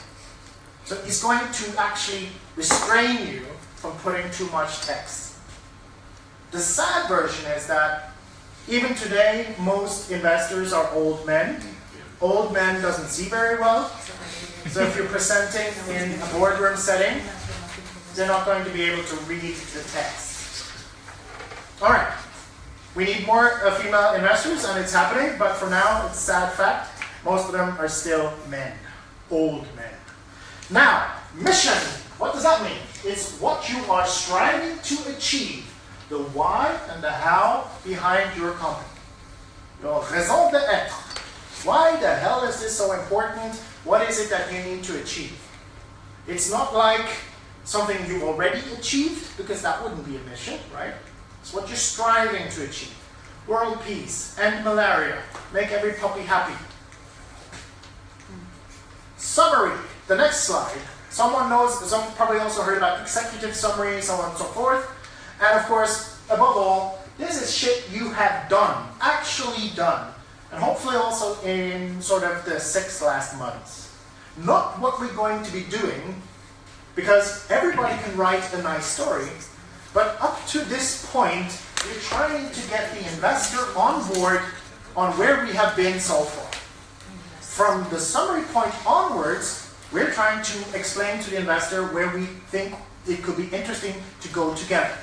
So it's going to actually restrain you from putting too much text. The sad version is that even today, most investors are old men. Old men doesn't see very well. So if you're presenting in a boardroom setting, they're not going to be able to read the text. All right. We need more female investors, and it's happening, but for now, it's a sad fact. Most of them are still men. Old men. Now, mission. What does that mean? It's what you are striving to achieve the why and the how behind your company. Your raison d'être. Why the hell is this so important? What is it that you need to achieve? It's not like something you already achieved, because that wouldn't be a mission, right? It's what you're striving to achieve. World peace, end malaria, make every puppy happy. Summary, the next slide. Someone probably also heard about executive summary, so on and so forth. And of course, above all, this is shit you have done, actually done. And hopefully also in sort of the 6 last months. Not what we're going to be doing, because everybody can write a nice story, but up to this point, we're trying to get the investor on board on where we have been so far. From the summary point onwards, we're trying to explain to the investor where we think it could be interesting to go together.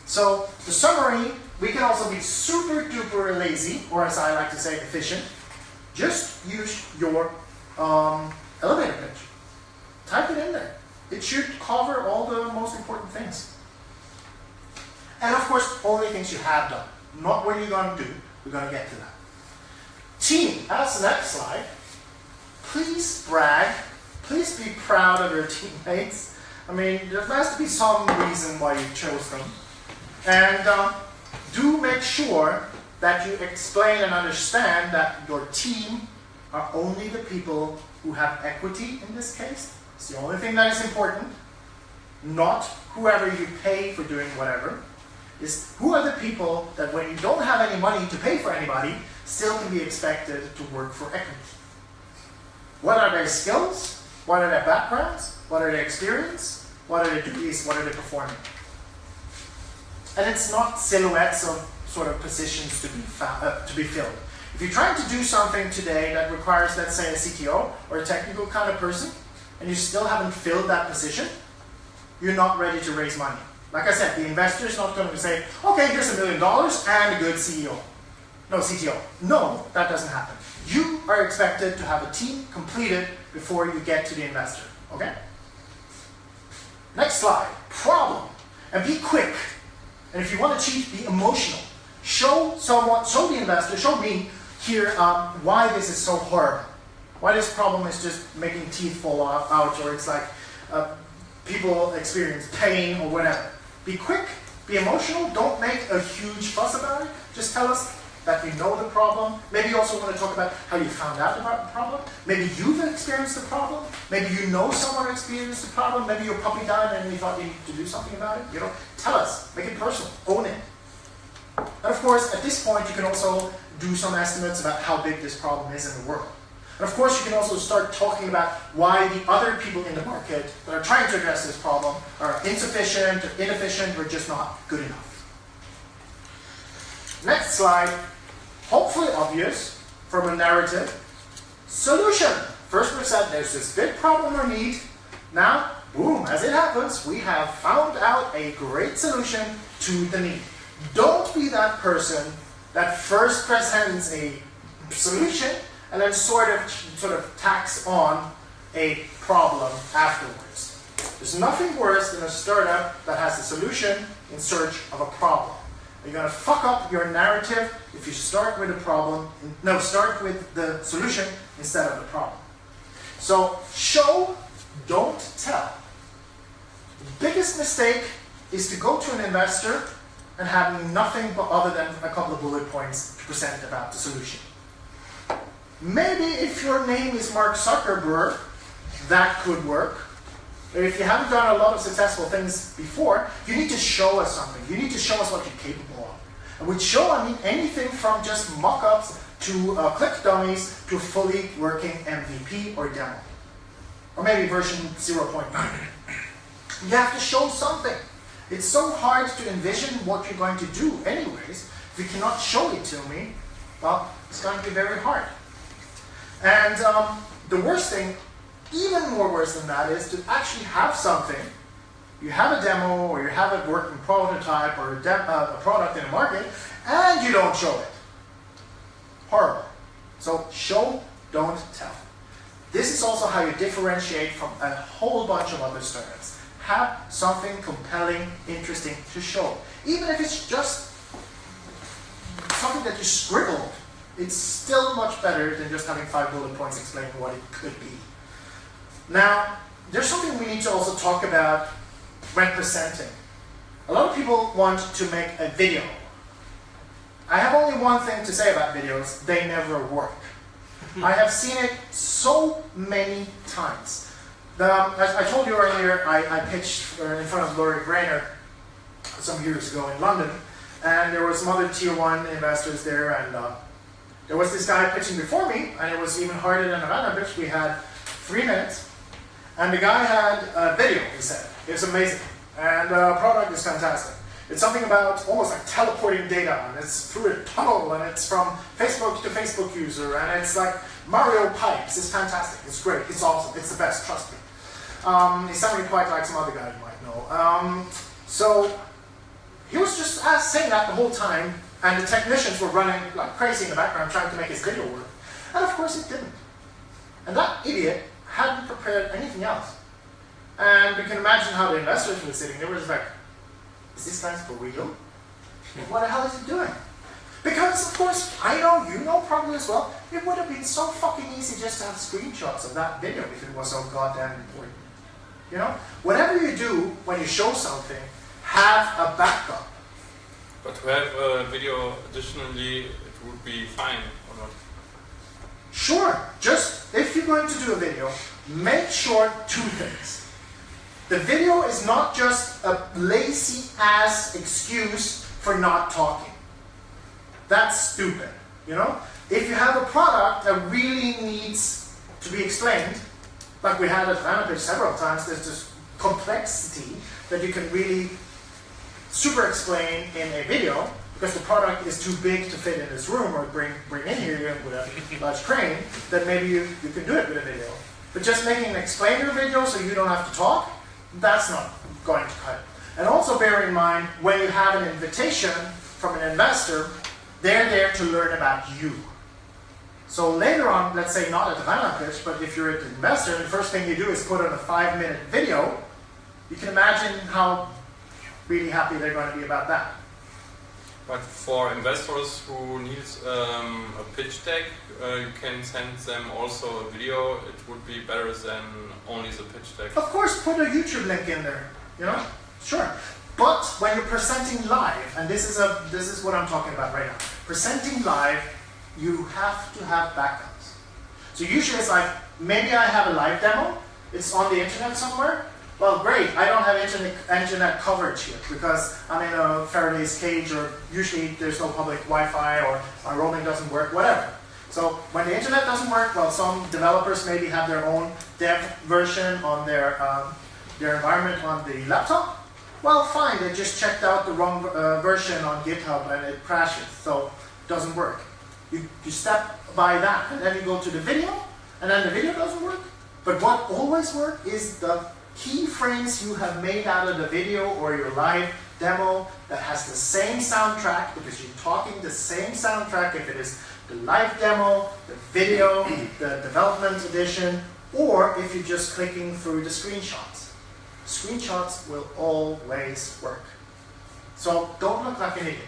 So the summary, we can also be super duper lazy, or as I like to say, efficient. Just use your elevator pitch. Type it in there. It should cover all the most important things. And of course, only things you have done, not what you're going to do. We're going to get to that. Team, that's the next slide. Please brag. Please be proud of your teammates. I mean, there has to be some reason why you chose them. And do make sure that you explain and understand that your team are only the people who have equity in this case. It's the only thing that is important. Not whoever you pay for doing whatever. Is who are the people that when you don't have any money to pay for anybody, still can be expected to work for equity. What are their skills? What are their backgrounds? What are their experience? What are their duties? What are they performing? And it's not silhouettes of sort of positions to be filled. If you're trying to do something today that requires, let's say, a CTO or a technical kind of person, and you still haven't filled that position, you're not ready to raise money. Like I said, the investor is not going to say, okay, here's $1 million and a good CEO. No, CTO. No, that doesn't happen. You are expected to have a team completed before you get to the investor. Okay? Next slide. Problem. And be quick. And if you want to cheat, be emotional. Show someone, show the investor, show me here why this is so horrible. Why this problem is just making teeth fall out, or it's like people experience pain or whatever. Be quick, be emotional, don't make a huge fuss about it. Just tell us that you know the problem. Maybe you also want to talk about how you found out about the problem. Maybe you've experienced the problem. Maybe you know someone experienced the problem. Maybe your puppy died and you thought you needed to do something about it. You know, tell us, make it personal, own it. And of course, at this point, you can also do some estimates about how big this problem is in the world. And of course, you can also start talking about why the other people in the market that are trying to address this problem are insufficient, or inefficient, or just not good enough. Next slide. Hopefully obvious from a narrative. Solution. First we said there's this big problem or need. Now, boom, as it happens, we have found out a great solution to the need. Don't be that person that first presents a solution and then sort of tacks on a problem afterwards. There's nothing worse than a startup that has a solution in search of a problem. You're going to fuck up your narrative if you start with a problem. No, start with the solution instead of the problem. So, show, don't tell. The biggest mistake is to go to an investor and have nothing but other than a couple of bullet points to present about the solution. Maybe if your name is Mark Zuckerberg, that could work. If you haven't done a lot of successful things before, you need to show us something. You need to show us what you're capable of. And with show, I mean anything from just mock-ups to click dummies to fully working MVP or demo. Or maybe version 0.9. You have to show something. It's so hard to envision what you're going to do anyways. If you cannot show it to me, well, it's going to be very hard. And the worst thing, even more worse than that, is to actually have something. You have a demo, or you have a working prototype, or a product in the market, and you don't show it. Horrible. So show, don't tell. This is also how you differentiate from a whole bunch of other startups. have something compelling, interesting to show. Even if it's just something that you scribbled, it's still much better than just having 5 bullet points explaining what it could be. Now, there's something we need to also talk about when presenting. A lot of people want to make a video. I have only one thing to say about videos: they never work. I have seen it so many times. As I told you earlier, I pitched in front of Laurie Grainer some years ago in London, and there were some other tier 1 investors there, and there was this guy pitching before me, and it was even harder than a random pitch. We had 3 minutes, and the guy had a video, he said. It was amazing, and the product is fantastic. It's something about almost like teleporting data, and it's through a tunnel, and it's from Facebook to Facebook user, and it's like Mario pipes. It's fantastic. It's great. It's awesome. It's the best. Trust me. He sounded quite like some other guy you might know. So he was just saying that the whole time, and the technicians were running like crazy in the background trying to make his video work. And of course it didn't. And that idiot hadn't prepared anything else. And you can imagine how the investors were sitting. They were just like, is this guy for real? What the hell is he doing? Because, of course, I know, you know probably as well, it would have been so fucking easy just to have screenshots of that video if it was so goddamn important. You know? Whatever you do when you show something, have a backup. But to have a video additionally, it would be fine, or not? Sure. Just, if you're going to do a video, make sure 2 things. The video is not just a lazy-ass excuse for not talking. That's stupid, you know? If you have a product that really needs to be explained, like we had at Rheinland several times, there's this complexity that you can really super explain in a video, because the product is too big to fit in this room or bring in here with a large crane, then maybe you can do it with a video. But just making an explainer video so you don't have to talk, that's not going to cut it. And also bear in mind, when you have an invitation from an investor, they're there to learn about you. So later on, let's say not at the Rheinland pitch, but if you're an investor, the first thing you do is put on a 5-minute video, you can imagine how really happy they're going to be about that. But for investors who need a pitch deck, you can send them also a video. It would be better than only the pitch deck. Of course, put a YouTube link in there, you know? Sure. But when you're presenting live, and this is what I'm talking about right now. Presenting live, you have to have backups. So usually it's like, maybe I have a live demo, it's on the internet somewhere. Well, great, I don't have internet coverage here because I'm in a Faraday's cage, or usually there's no public Wi-Fi, or my roaming doesn't work, whatever. So when the internet doesn't work, well, some developers maybe have their own dev version on their environment on the laptop. Well, fine, they just checked out the wrong version on GitHub and it crashes, so it doesn't work. You step by that, and then you go to the video, and then the video doesn't work. But what always works is the keyframes you have made out of the video or your live demo that has the same soundtrack, because you're talking the same soundtrack if it is the live demo, the video, the development edition, or if you're just clicking through the screenshots. Screenshots will always work. So don't look like an idiot.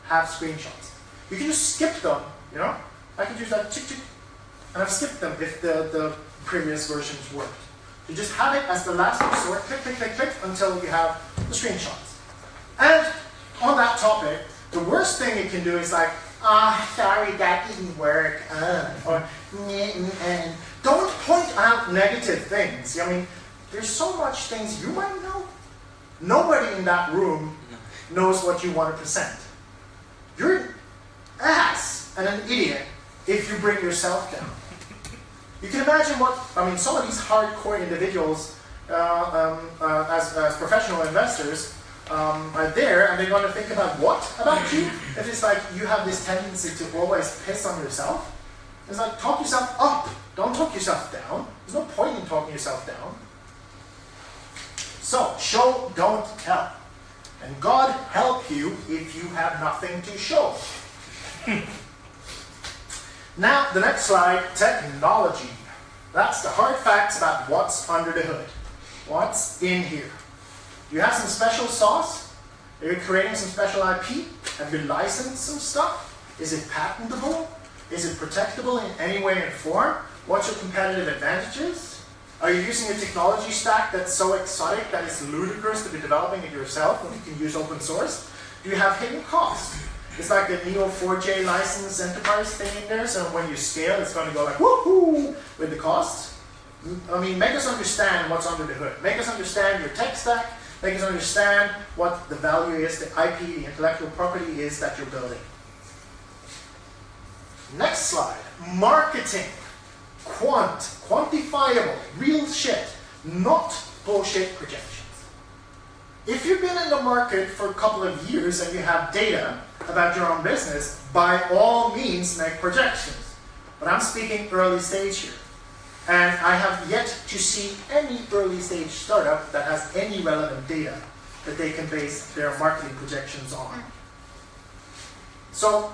Have screenshots. You can just skip them, you know? I could use that tick tick, and I've skipped them if the previous versions worked. You just have it as the last resort, click, click, click, click, until you have the screenshots. And on that topic, the worst thing you can do is like, sorry, that didn't work, or and don't point out negative things. I mean, there's so much things you might know. Nobody in that room knows what you want to present. You're an ass and an idiot if you bring yourself down. You can imagine some of these hardcore individuals as professional investors are there, and they're going to think about what about you? If it's like you have this tendency to always piss on yourself, it's like talk yourself up. Don't talk yourself down. There's no point in talking yourself down. So, show, don't tell. And God help you if you have nothing to show. Now, the next slide, technology. That's the hard facts about what's under the hood. What's in here. Do you have some special sauce? Are you creating some special IP? Have you licensed some stuff? Is it patentable? Is it protectable in any way and form? What's your competitive advantages? Are you using a technology stack that's so exotic that it's ludicrous to be developing it yourself when you can use open source? Do you have hidden costs? It's like the Neo4j license enterprise thing in there, so when you scale, it's going to go like woohoo with the costs. I mean, make us understand what's under the hood. Make us understand your tech stack. Make us understand what the value is, the IP, the intellectual property is that you're building. Next slide. Marketing. Quantifiable, real shit, not bullshit projections. If you've been in the market for a couple of years and you have data about your own business, by all means make projections. But I'm speaking early stage here. And I have yet to see any early stage startup that has any relevant data that they can base their marketing projections on. So,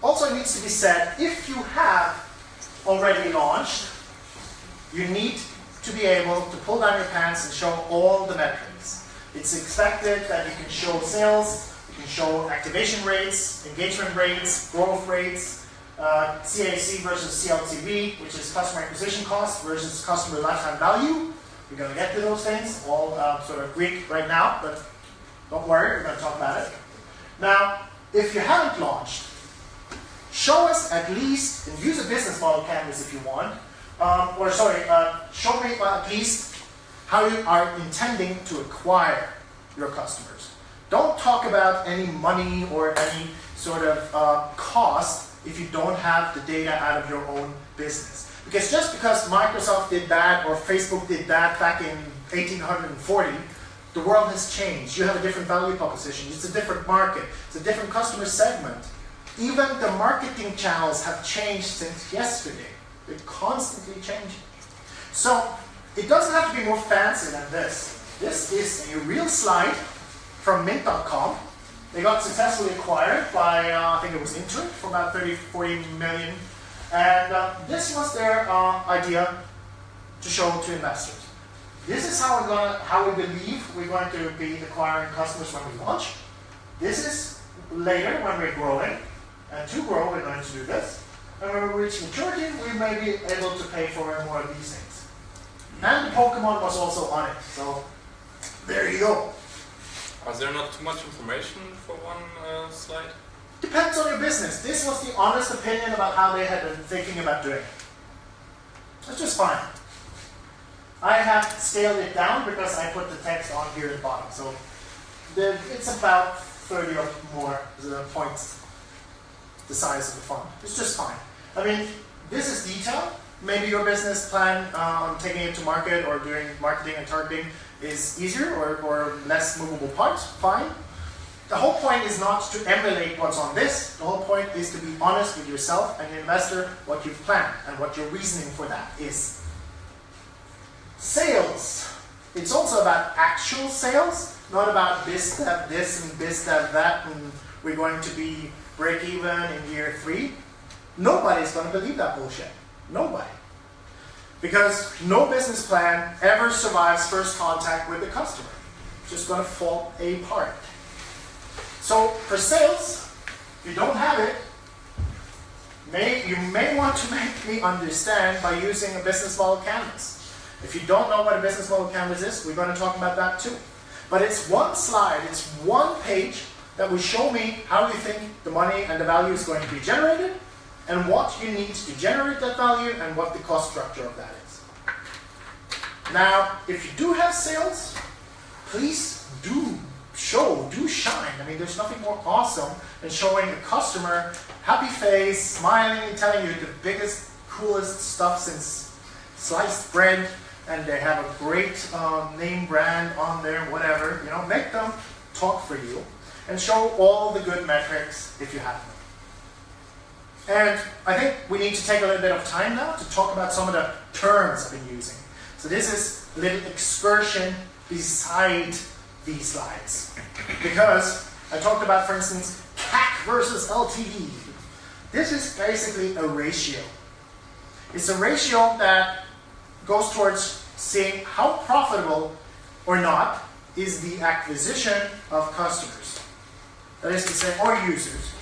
also it needs to be said, if you have already launched, you need to be able to pull down your pants and show all the metrics. It's expected that you can show sales, you can show activation rates, engagement rates, growth rates, CAC versus CLTV, which is customer acquisition cost versus customer lifetime value. We're going to get to those things, all sort of Greek right now, but don't worry, we're going to talk about it. Now, if you haven't launched, show us at least, and use a business model canvas if you want, show me at least how you are intending to acquire your customers. Don't talk about any money or any sort of cost if you don't have the data out of your own business. Because just because Microsoft did that or Facebook did that back in 1840, the world has changed. You have a different value proposition. It's a different market. It's a different customer segment. Even the marketing channels have changed since yesterday. They're constantly changing. So it doesn't have to be more fancy than this. This is a real slide from Mint.com. They got successfully acquired by, I think it was Intuit, for about 40 million. And this was their idea to show to investors. This is how we believe we're going to be acquiring customers when we launch. This is later when we're growing. And to grow, we're going to do this. And when we reach maturity, we may be able to pay for more of these things. And the Pokemon was also on it. So there you go. Is there not too much information for one slide? Depends on your business. This was the honest opinion about how they had been thinking about doing it. That's just fine. I have scaled it down because I put the text on here at the bottom. So it's about 30 or more points the size of the font. It's just fine. I mean, this is detail. Maybe your business plan on taking it to market or doing marketing and targeting is easier or less movable parts. Fine. The whole point is not to emulate what's on this. The whole point is to be honest with yourself and your investor what you've planned and what your reasoning for that is. Sales. It's also about actual sales, not about biz dev this and biz dev that and we're going to be break even in year 3. Nobody's going to believe that bullshit. Nobody. Because no business plan ever survives first contact with the customer. It's just going to fall apart. So for sales, if you don't have it, you may want to make me understand by using a business model canvas. If you don't know what a business model canvas is, we're going to talk about that too. But it's one slide, it's one page that will show me how you think the money and the value is going to be generated and what you need to generate that value and what the cost structure of that is. Now, if you do have sales, please do shine. I mean, there's nothing more awesome than showing a customer happy face, smiling, and telling you the biggest, coolest stuff since sliced bread, and they have a great name brand on there, whatever. You know, make them talk for you and show all the good metrics if you have them. And I think we need to take a little bit of time now to talk about some of the terms I've been using. So this is a little excursion beside these slides. Because I talked about, for instance, CAC versus LTV. This is basically a ratio. It's a ratio that goes towards seeing how profitable or not is the acquisition of customers. That is to say, or users.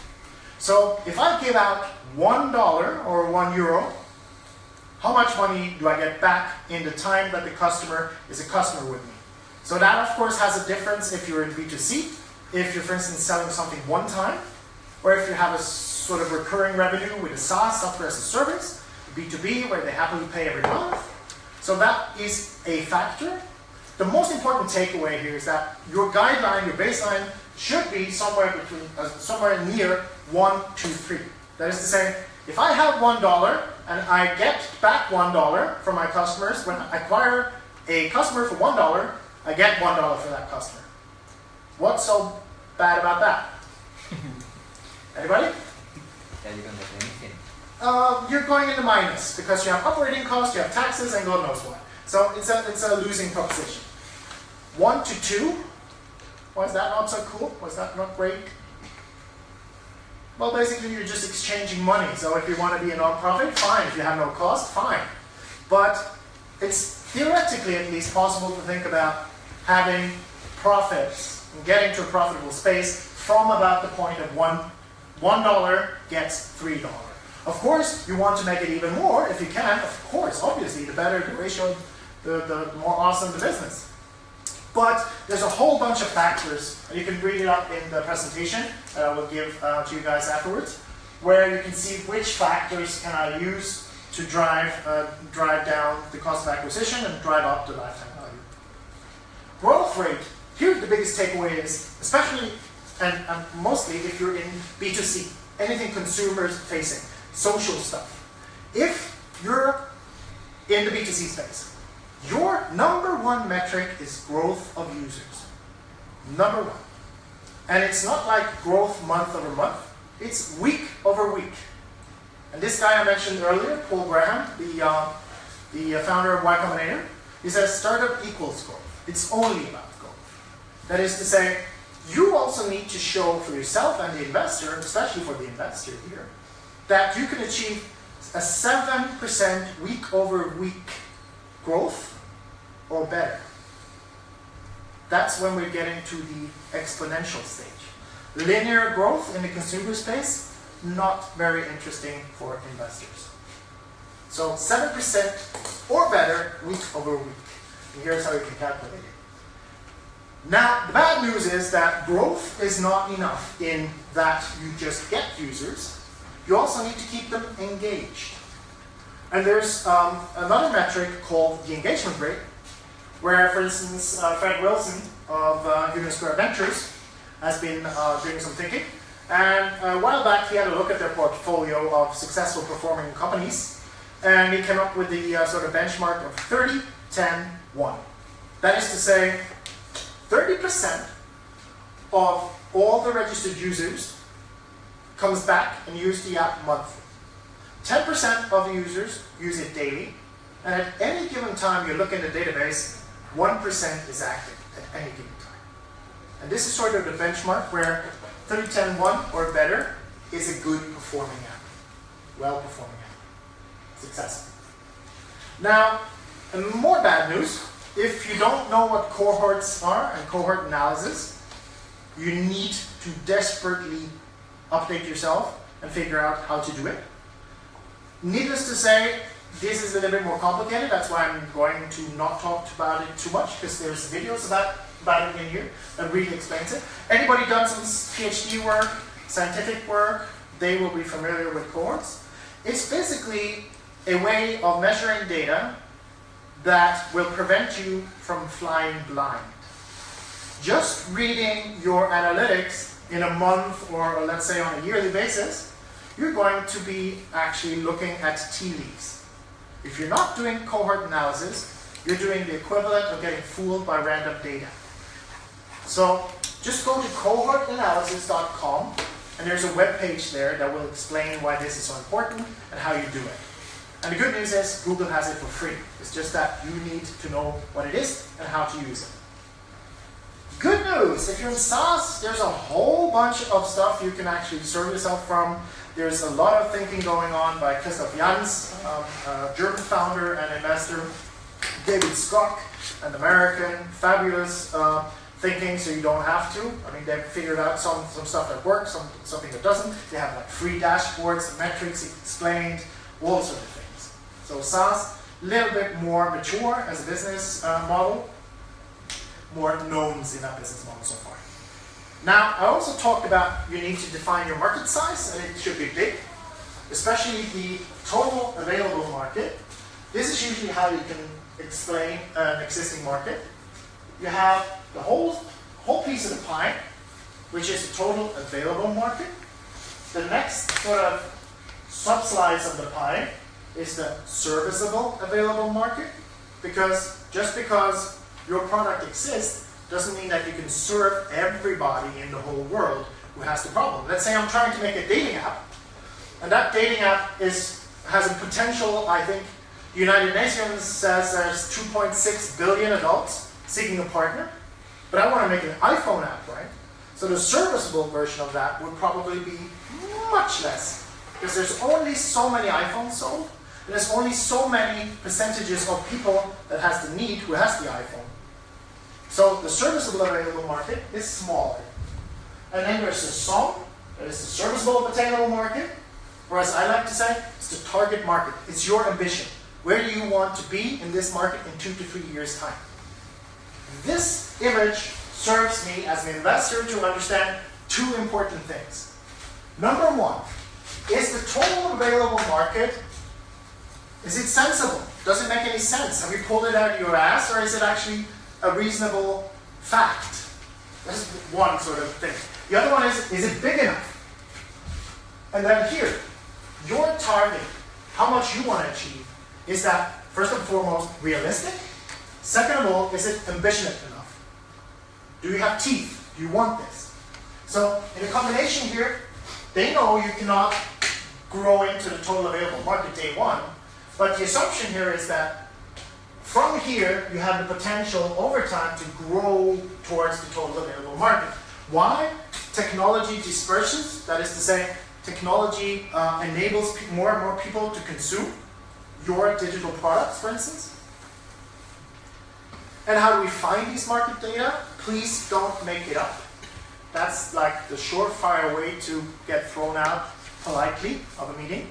So if I give out $1 or €1, how much money do I get back in the time that the customer is a customer with me? So that, of course, has a difference if you're in B2C, if you're, for instance, selling something one time, or if you have a sort of recurring revenue with a SaaS, software as a service, B2B, where they happily pay every month. So that is a factor. The most important takeaway here is that your guideline, your baseline, should be somewhere between, somewhere near 1, 2, 3. That is to say, if I have $1 and I get back $1 from my customers, when I acquire a customer for $1, I get $1 for that customer. What's so bad about that? Anybody? Yeah, you don't get anything. You're going into minus because you have operating costs, you have taxes, and God knows what. So it's a losing proposition. 1 to 2. Why is that not so cool? Why is that not great? Well, basically you're just exchanging money. So if you want to be a non-profit, fine. If you have no cost, fine. But it's theoretically at least possible to think about having profits and getting to a profitable space from about the point of $1 gets $3. Of course, you want to make it even more if you can. Of course, obviously, the better the ratio, the more awesome the business. But there's a whole bunch of factors, and you can read it up in the presentation that I will give to you guys afterwards, where you can see which factors can I use to drive down the cost of acquisition and drive up the lifetime value. Growth rate. Here the biggest takeaway is, especially and mostly if you're in B2C, anything consumers facing, social stuff. If you're in the B2C space, your #1 metric is growth of users. #1. And it's not like growth month over month, it's week over week. And this guy I mentioned earlier, Paul Graham, the founder of Y Combinator, he says startup equals growth. It's only about growth. That is to say, you also need to show for yourself and the investor, especially for the investor here, that you can achieve a 7% week over week growth or better. That's when we're getting to the exponential stage. Linear growth in the consumer space, not very interesting for investors. So 7% or better week over week. And here's how you can calculate it. Now, the bad news is that growth is not enough in that you just get users. You also need to keep them engaged. And there's another metric called the engagement rate, where, for instance, Fred Wilson of Human Square Ventures has been doing some thinking. And a while back, he had a look at their portfolio of successful performing companies, and he came up with the sort of benchmark of 30, 10, 1. That is to say, 30% of all the registered users comes back and use the app monthly. 10% of the users use it daily, and at any given time you look in the database, 1% is active at any given time. And this is sort of the benchmark where 30, 10, 1 or better is a good performing app, well-performing app, successful. Now, more bad news. If you don't know what cohorts are and cohort analysis, you need to desperately update yourself and figure out how to do it. Needless to say, this is a little bit more complicated. That's why I'm going to not talk about it too much, because there's videos about it in here that really explains it. Anybody done some PhD work, scientific work, they will be familiar with cohorts. It's basically a way of measuring data that will prevent you from flying blind. Just reading your analytics in a month or let's say on a yearly basis, you're going to be actually looking at tea leaves. If you're not doing cohort analysis, you're doing the equivalent of getting fooled by random data. So just go to cohortanalysis.com and there's a web page there that will explain why this is so important and how you do it. And the good news is Google has it for free. It's just that you need to know what it is and how to use it. Good news, if you're in SaaS, there's a whole bunch of stuff you can actually serve yourself from. There's a lot of thinking going on by Christoph Jans, a German founder and investor, David Skok, an American, fabulous thinking so you don't have to. I mean, they've figured out some stuff that works, something that doesn't. They have like free dashboards, metrics explained, all sorts of things. So SaaS, a little bit more mature as a business model, more knowns in that business model so far. Now, I also talked about you need to define your market size, and it should be big, especially the total available market. This is usually how you can explain an existing market. You have the whole piece of the pie, which is the total available market. The next sort of sub-slice of the pie is the serviceable available market, because just because your product exists doesn't mean that you can serve everybody in the whole world who has the problem. Let's say I'm trying to make a dating app, and that dating app has a potential, I think, the United Nations says there's 2.6 billion adults seeking a partner, but I want to make an iPhone app, right? So the serviceable version of that would probably be much less, because there's only so many iPhones sold, and there's only so many percentages of people that has the need who has the iPhone. So the serviceable available market is smaller. And then there's the SOM, that is the serviceable attainable market, or as I like to say, it's the target market. It's your ambition. Where do you want to be in this market in 2 to 3 years' time? This image serves me as an investor to understand two important things. Number one, is the total available market, is it sensible? Does it make any sense? Have you pulled it out of your ass, or is it actually a reasonable fact? That's one sort of thing. The other one is it big enough? And then here, your target, how much you want to achieve, is that, first and foremost, realistic? Second of all, is it ambitious enough? Do you have teeth? Do you want this? So, in a combination here, they know you cannot grow into the total available market day one, but the assumption here is that from here, you have the potential over time to grow towards the total available market. Why? Technology disperses, that is to say, technology enables more and more people to consume your digital products, for instance. And how do we find these market data? Please don't make it up. That's like the surefire way to get thrown out politely of a meeting.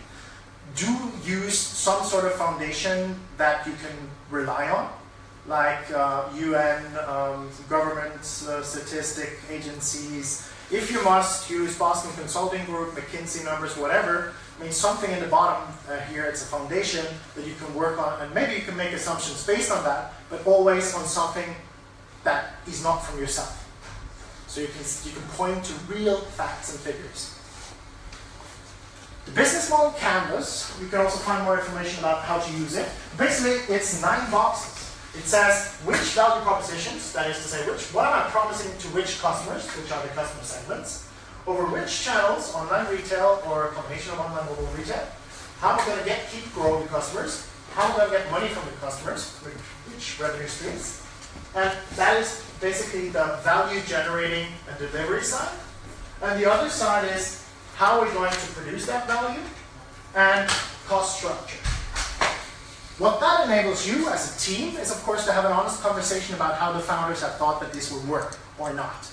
Do use some sort of foundation that you can rely on, like UN, government statistic agencies. If you must, use Boston Consulting Group, McKinsey numbers, whatever. I mean, something in the bottom here, it's a foundation that you can work on, and maybe you can make assumptions based on that, but always on something that is not from yourself. So you can point to real facts and figures. The business model canvas, you can also find more information about how to use it. Basically, it's 9 boxes. It says which value propositions, that is to say, what am I promising to which customers, which are the customer segments, over which channels, online retail or a combination of online and mobile retail, how am I going to keep growing the customers, how am I going to get money from the customers, which revenue streams, and that is basically the value generating and delivery side. And the other side is how are we going to produce that value, and cost structure. What that enables you as a team is, of course, to have an honest conversation about how the founders have thought that this would work or not.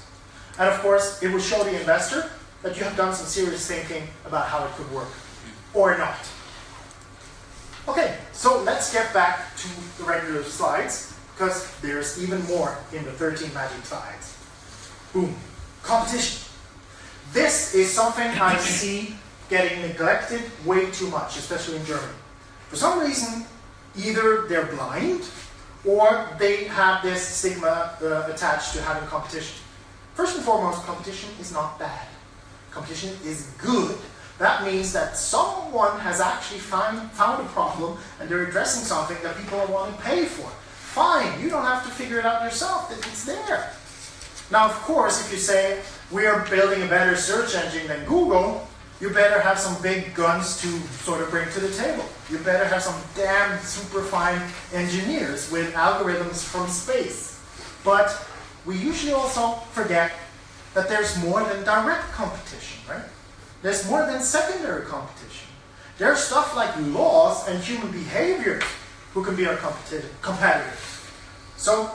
And of course, it will show the investor that you have done some serious thinking about how it could work or not. Okay, so let's get back to the regular slides, because there's even more in the 13 magic slides. Boom. Competition. This is something I see getting neglected way too much, especially in Germany. For some reason, either they're blind or they have this stigma attached to having competition. First and foremost, competition is not bad. Competition is good. That means that someone has actually found a problem and they're addressing something that people want to pay for. Fine, you don't have to figure it out yourself, it's there. Now, of course, if you say, we are building a better search engine than Google, you better have some big guns to sort of bring to the table. You better have some damn super fine engineers with algorithms from space. But we usually also forget that there's more than direct competition, right? There's more than secondary competition. There's stuff like laws and human behavior who can be our competitors. So,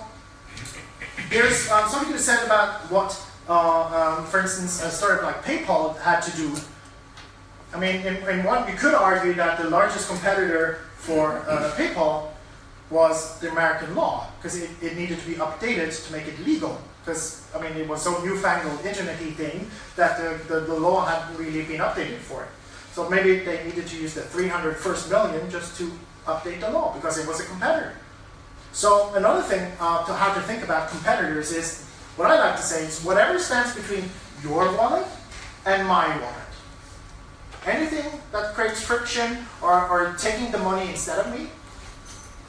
there's something to be said about what, for instance, a startup like PayPal had to do. I mean, in one, you could argue that the largest competitor for PayPal was the American law, because it needed to be updated to make it legal. Because, I mean, it was so newfangled internet-y thing that the law hadn't really been updated for it. So maybe they needed to use the 301st million just to update the law, because it was a competitor. So another thing to how to think about competitors is, what I like to say is, whatever stands between your wallet and my wallet. Anything that creates friction or taking the money instead of me,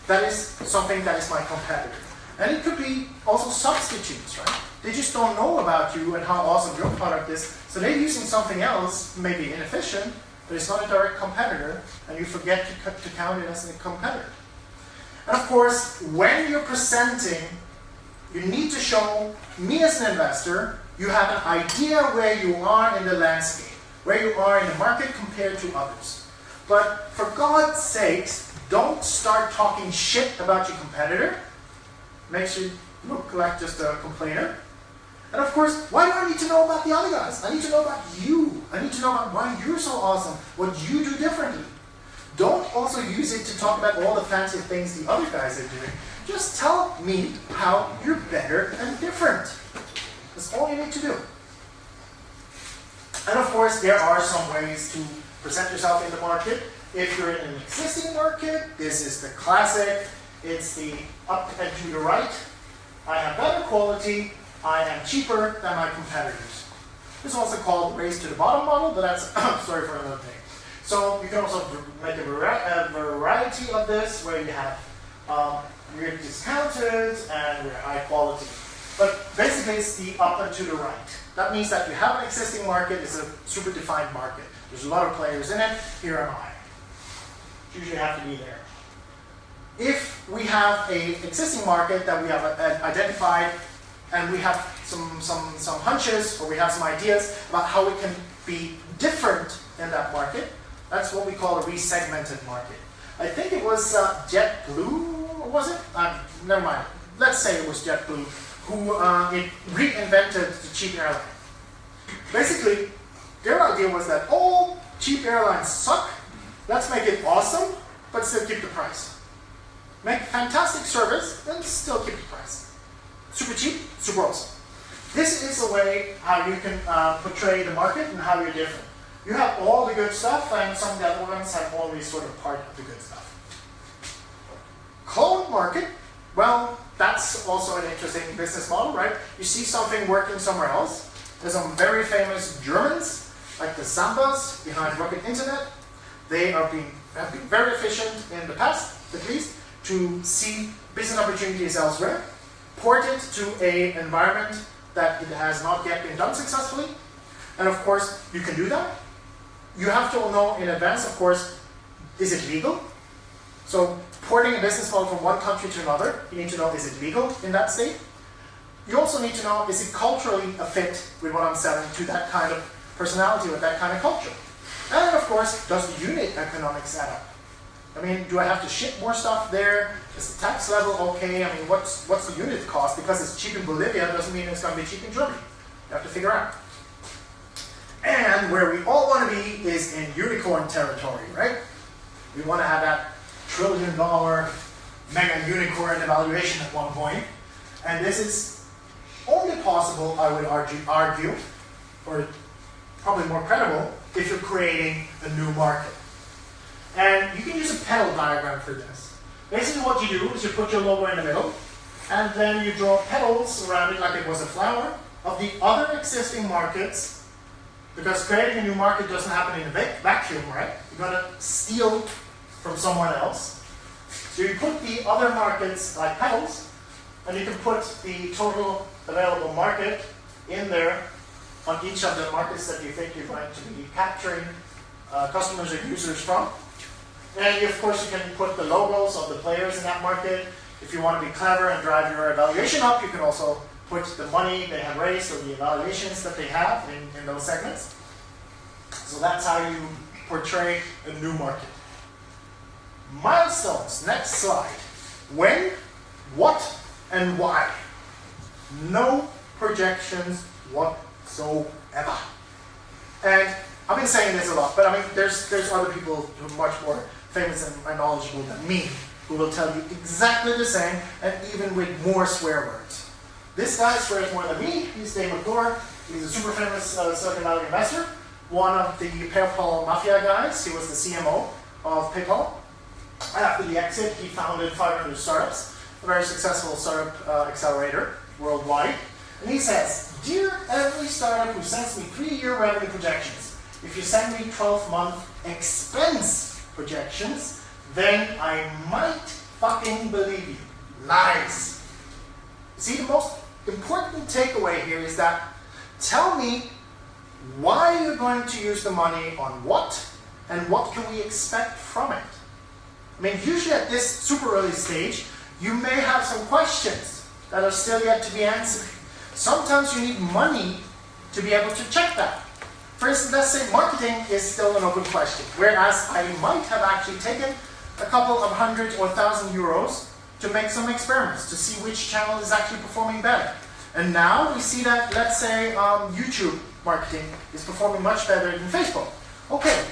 that is something that is my competitor. And it could be also substitutes, right? They just don't know about you and how awesome your product is, so they're using something else, maybe inefficient, but it's not a direct competitor, and you forget to count it as a competitor. And of course, when you're presenting, you need to show me as an investor, you have an idea where you are in the landscape, where you are in the market compared to others. But for God's sakes, don't start talking shit about your competitor. Makes you look like just a complainer. And of course, why do I need to know about the other guys? I need to know about you. I need to know about why you're so awesome, what you do differently. Don't also use it to talk about all the fancy things the other guys are doing. Just tell me how you're better and different. That's all you need to do. And of course, there are some ways to present yourself in the market. If you're in an existing market, this is the classic. It's the up and to the right. I have better quality. I am cheaper than my competitors. This is also called race to the bottom model, but that's sorry for another thing. So you can also make a variety of this, where you have we're discounted and we're high quality. But basically, it's the up and to the right. That means that you have an existing market. It's a super defined market. There's a lot of players in it. Here am I. You usually have to be there. If we have an existing market that we have identified, and we have some hunches, or we have some ideas about how we can be different in that market, that's what we call a resegmented market. I think it was JetBlue, or was it? Never mind. Let's say it was JetBlue, who reinvented the cheap airline. Basically, their idea was that all cheap airlines suck. Let's make it awesome, but still keep the price. Make fantastic service, and still keep the price. Super cheap, super awesome. This is a way how you can portray the market and how you're different. You have all the good stuff, and some of the other ones have only sort of part of the good stuff. Cloned market, well, that's also an interesting business model, right? You see something working somewhere else. There's some very famous Germans, like the Sambas behind Rocket Internet. They have been very efficient in the past, at least, to see business opportunities elsewhere, port it to an environment that it has not yet been done successfully. And of course, you can do that. You have to know in advance, of course, is it legal? So porting a business model from one country to another, you need to know, is it legal in that state? You also need to know, is it culturally a fit with what I'm selling to that kind of personality, with that kind of culture? And of course, does the unit economics add up? I mean, do I have to ship more stuff there? Is the tax level okay? I mean, what's the unit cost? Because it's cheap in Bolivia doesn't mean it's going to be cheap in Germany. You have to figure out. And where we all want to be is in unicorn territory, right? We want to have that $1 trillion mega unicorn evaluation at one point. And this is only possible, I would argue, or probably more credible, if you're creating a new market. And you can use a petal diagram for this. Basically what you do is you put your logo in the middle, and then you draw petals around it like it was a flower of the other existing markets, because creating a new market doesn't happen in a vacuum, right? You're going to steal from someone else. So you put the other markets like petals, and you can put the total available market in there on each of the markets that you think you're going to be capturing customers or users from. And of course you can put the logos of the players in that market. If you want to be clever and drive your evaluation up, you can also put the money they have raised or the evaluations that they have in those segments. So that's how you portray a new market. Milestones, next slide. When, what, and why. No projections whatsoever. And I've been saying this a lot, but I mean, there's other people who are much more famous and knowledgeable than me who will tell you exactly the same, and even with more swear words. This guy swears more than me. He's Dave McClure. He's a super famous Silicon Valley investor, one of the PayPal mafia guys. He was the CMO of PayPal. After the exit, he founded 500 startups, a very successful startup accelerator worldwide. And he says, "Dear every startup who sends me 3-year revenue projections, if you send me 12-month expense projections, then I might fucking believe you." Lies. See, the most important takeaway here is that tell me why you're going to use the money on what, and what can we expect from it. I mean, usually at this super early stage, you may have some questions that are still yet to be answered. Sometimes you need money to be able to check that. For instance, let's say marketing is still an open question, whereas I might have actually taken a couple of hundred or €1,000 to make some experiments to see which channel is actually performing better. And now we see that, let's say, YouTube marketing is performing much better than Facebook. Okay,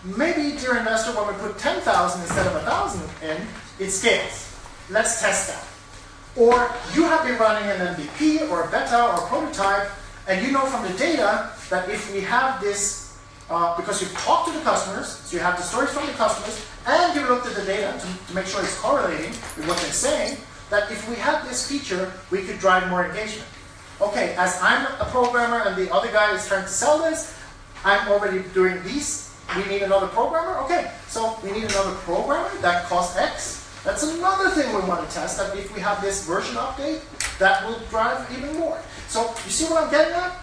maybe, dear investor, when we put 10,000 instead of 1,000 in, it scales. Let's test that. Or you have been running an MVP or a beta or a prototype, and you know from the data that if we have this, because you've talked to the customers, so you have the stories from the customers, and you've looked at the data to make sure it's correlating with what they're saying, that if we had this feature, we could drive more engagement. Okay, as I'm a programmer and the other guy is trying to sell this, I'm already doing these. We need another programmer? Okay, so we need another programmer that costs X. That's another thing we want to test, that if we have this version update, that will drive even more. So you see what I'm getting at?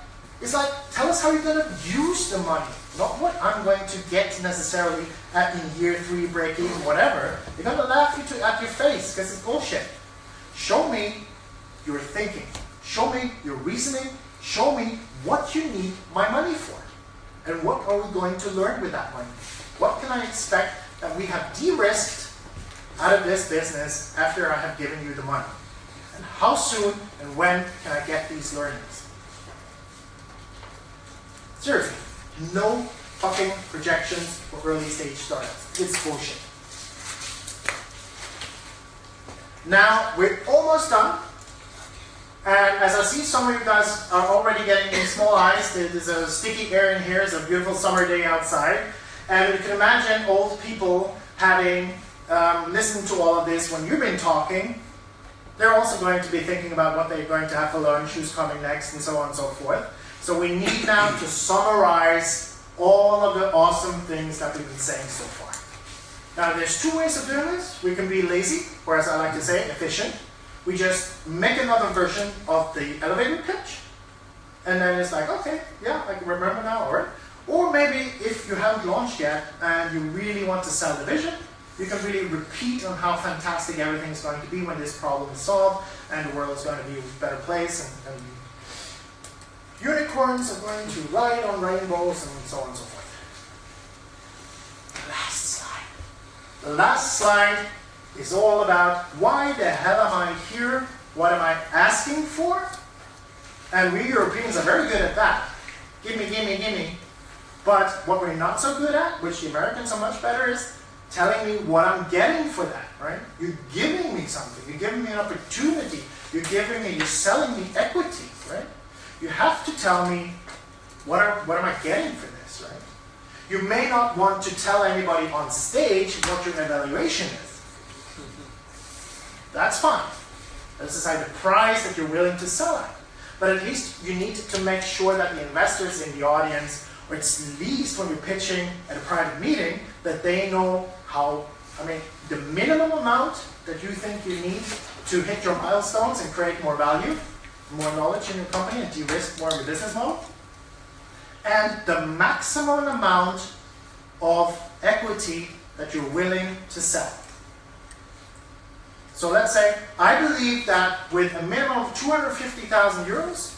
It's like, tell us how you're going to use the money, not what I'm going to get necessarily in year 3, break even, whatever. They're going to laugh at your face because it's bullshit. Show me your thinking. Show me your reasoning. Show me what you need my money for. And what are we going to learn with that money? What can I expect that we have de-risked out of this business after I have given you the money? And how soon and when can I get these learnings? Seriously, no fucking projections for early stage startups. It's bullshit. Now, we're almost done. And as I see some of you guys are already getting small eyes, there's a sticky air in here, it's a beautiful summer day outside. And you can imagine old people having listened to all of this when you've been talking. They're also going to be thinking about what they're going to have for lunch, who's coming next, and so on and so forth. So we need now to summarize all of the awesome things that we've been saying so far. Now there's 2 ways of doing this. We can be lazy, or as I like to say, efficient. We just make another version of the elevator pitch, and then it's like, okay, yeah, I can remember now, all right. Or maybe if you haven't launched yet and you really want to sell the vision, you can really repeat on how fantastic everything is going to be when this problem is solved and the world is going to be a better place, and unicorns are going to ride on rainbows, and so on and so forth. Last slide. The last slide is all about why the hell am I here? What am I asking for? And we Europeans are very good at that. Gimme, gimme, gimme. But what we're not so good at, which the Americans are much better, is telling me what I'm getting for that, right? You're giving me something. You're giving me an opportunity. You're selling me equity, right? You have to tell me what am I getting for this, right? You may not want to tell anybody on stage what your evaluation is. That's fine. That's aside the price that you're willing to sell at. But at least you need to make sure that the investors in the audience, or at least when you're pitching at a private meeting, that they know the minimum amount that you think you need to hit your milestones and create more value, more knowledge in your company, and de-risk more of your business model, and the maximum amount of equity that you're willing to sell. So let's say, I believe that with a minimum of 250,000 euros,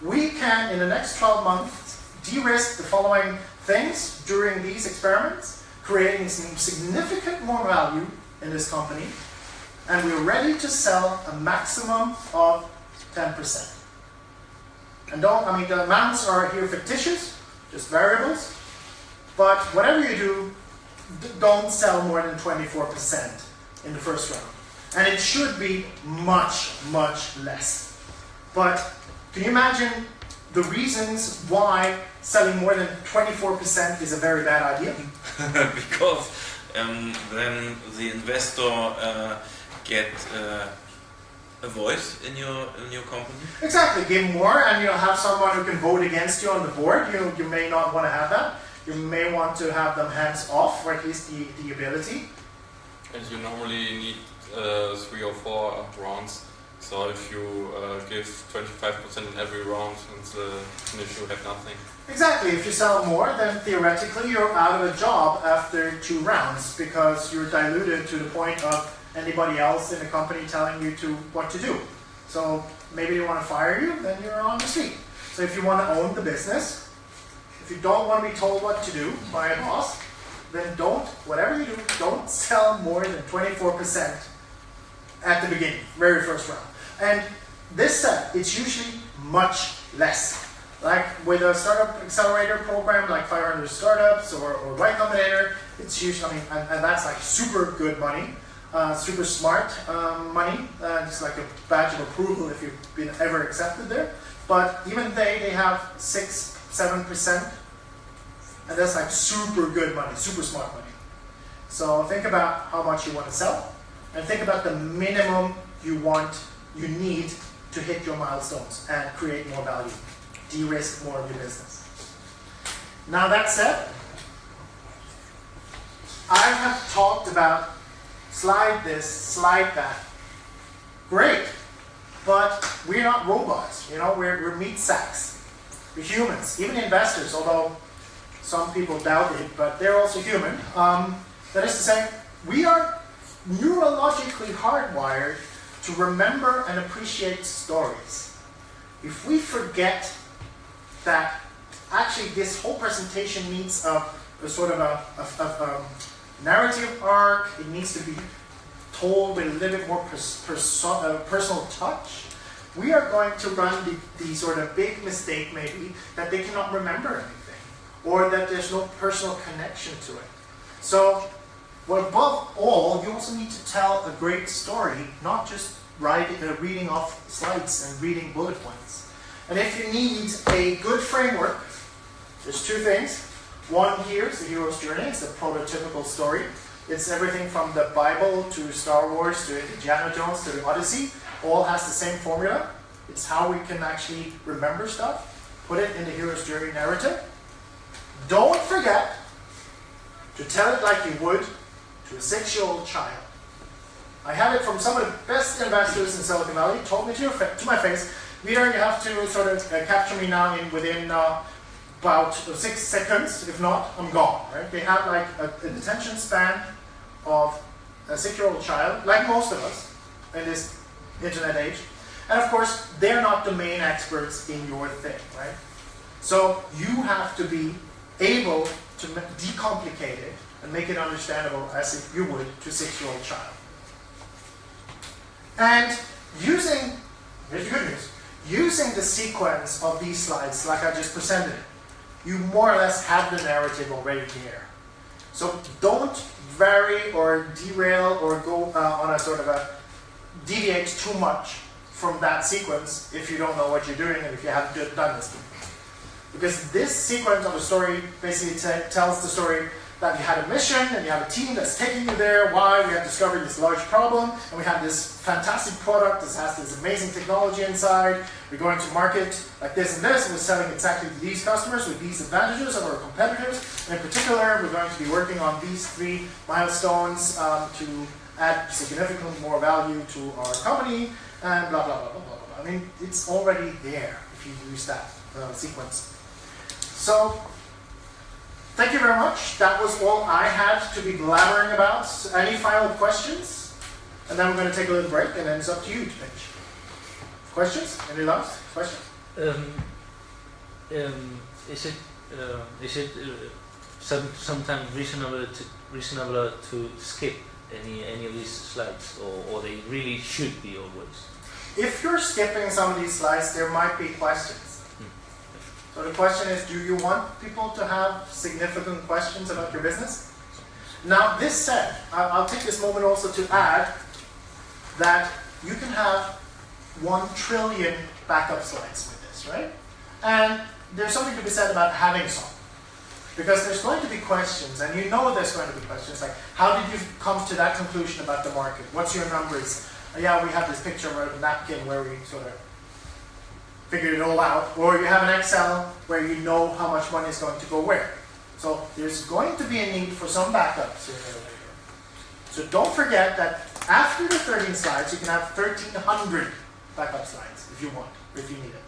we can, in the next 12 months, de-risk the following things during these experiments, creating some significant more value in this company, and we're ready to sell a maximum of 10%. And don't, I mean, the amounts are here fictitious, just variables, but whatever you do, don't sell more than 24% in the first round. And it should be much, much less. But can you imagine the reasons why selling more than 24% is a very bad idea? Because then the investor get a voice in your company. Exactly, give more, and you'll have someone who can vote against you on the board. You may not want to have that. You may want to have them hands off, or at least the ability. And you normally need 3 or 4 rounds. So if you give 25% in every round, and you have nothing. Exactly. If you sell more, then theoretically you're out of a job after 2 rounds because you're diluted to the point of anybody else in the company telling you what to do. So maybe they want to fire you, then you're on the street. So if you want to own the business, if you don't want to be told what to do by a boss, then whatever you do, don't sell more than 24% at the beginning, very first round. And this said, it's usually much less. Like with a startup accelerator program, like 500 startups or Y Combinator, it's usually, I mean, and that's like super good money, super smart money. It's like a badge of approval if you've been ever accepted there. But even they have 6-7%, and that's like super good money, super smart money. So think about how much you want to sell, and think about the minimum you need to hit your milestones and create more value, de-risk more of your business. Now that said, I have talked about slide this, slide that. Great, but we're not robots, you know, we're meat sacks. We're humans, even investors, although some people doubt it, but they're also human. That is to say, we are neurologically hardwired to remember and appreciate stories. If we forget that actually this whole presentation needs a sort of a narrative arc, it needs to be told with a little bit more personal touch, we are going to run the sort of big mistake maybe that they cannot remember anything, or that there's no personal connection to it. So, well, above all, you also need to tell a great story, not just reading off slides and reading bullet points. And if you need a good framework, there's 2 things. One here is the hero's journey. It's a prototypical story. It's everything from the Bible to Star Wars to Indiana Jones to the Odyssey. All has the same formula. It's how we can actually remember stuff, put it in the hero's journey narrative. Don't forget to tell it like you would to a 6-year-old child. I have it from some of the best investors in Silicon Valley, told me to my face, Vidar, you have to sort of capture me now within about 6 seconds. If not, I'm gone. Right? They have like an attention span of a 6-year-old child, like most of us in this internet age. And of course, they're not domain experts in your thing, right? So you have to be able to decomplicate it and make it understandable as if you would to a 6-year-old child. And here's the good news, using the sequence of these slides like I just presented it, you more or less have the narrative already there. So don't vary or derail or go on a sort of a deviate too much from that sequence if you don't know what you're doing and if you haven't done this before. Because this sequence of a story basically tells the story that you had a mission and you have a team that's taking you there. Why? We have discovered this large problem and we have this fantastic product that has this amazing technology inside. We're going to market like this and this. We're selling exactly to these customers with these advantages over our competitors. And in particular, we're going to be working on these 3 milestones to add significantly more value to our company and blah, blah, blah, blah, blah, blah. I mean, it's already there if you use that sequence. So, thank you very much. That was all I had to be blabbering about. Any final questions? And then we're going to take a little break, and then it's up to you to pitch. Questions? Any last question? Is it sometimes reasonable to skip any of these slides, or they really should be always? if you're skipping some of these slides, there might be questions. So the question is, do you want people to have significant questions about your business? Now, this said, I'll take this moment also to add that you can have 1 trillion backup slides with this, right? And there's something to be said about having some. Because there's going to be questions, and you know there's going to be questions, like, how did you come to that conclusion about the market? What's your numbers? Yeah, we have this picture of a napkin where we sort of figured it all out. Or you have an Excel where you know how much money is going to go where. So there's going to be a need for some backups sooner or later. So don't forget that after the 13 slides, you can have 1,300 backup slides if you want, if you need it.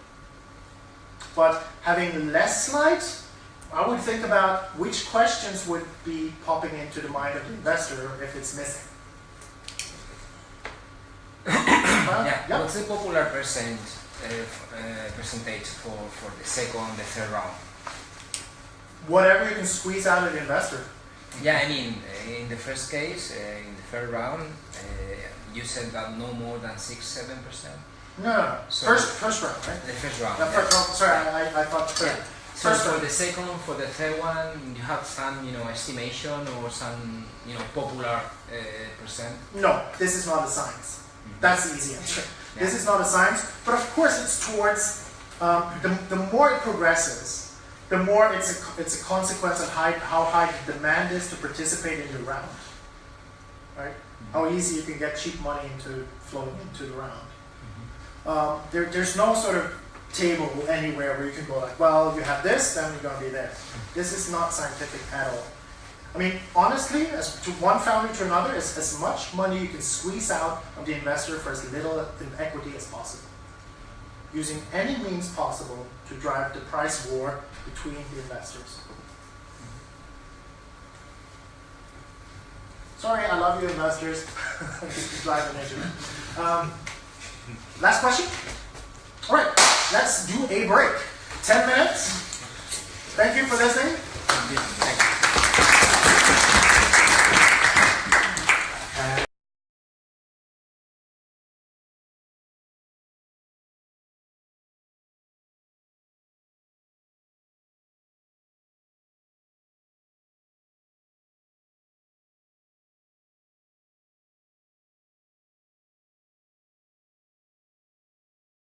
But having less slides, I would think about which questions would be popping into the mind of the investor if it's missing. Yeah. What's the popular percentage for the second, the third round? Whatever you can squeeze out of the investor. Yeah, I mean, in the first case, in the third round, you said that no more than 6-7%. No. So first round, right? The first round. Sorry, I thought third. Yeah. So for the second, for the third one, you have some, estimation or some, popular percent? No, this is not a science. That's the easy answer. Yeah. This is not a science, but of course it's towards, the more it progresses, the more it's a consequence of how high the demand is to participate in the round. Right? How easy you can get cheap money flowing into the round. There's no sort of table anywhere where you can go like, well, you have this, then you're going to be there. This is not scientific at all. I mean, honestly, as to one founder to another, is as much money you can squeeze out of the investor for as little in equity as possible. Using any means possible to drive the price war between the investors. Sorry, I love you, investors. Drive an engine. Last question? All right, let's do a break. 10 minutes. Thank you for listening.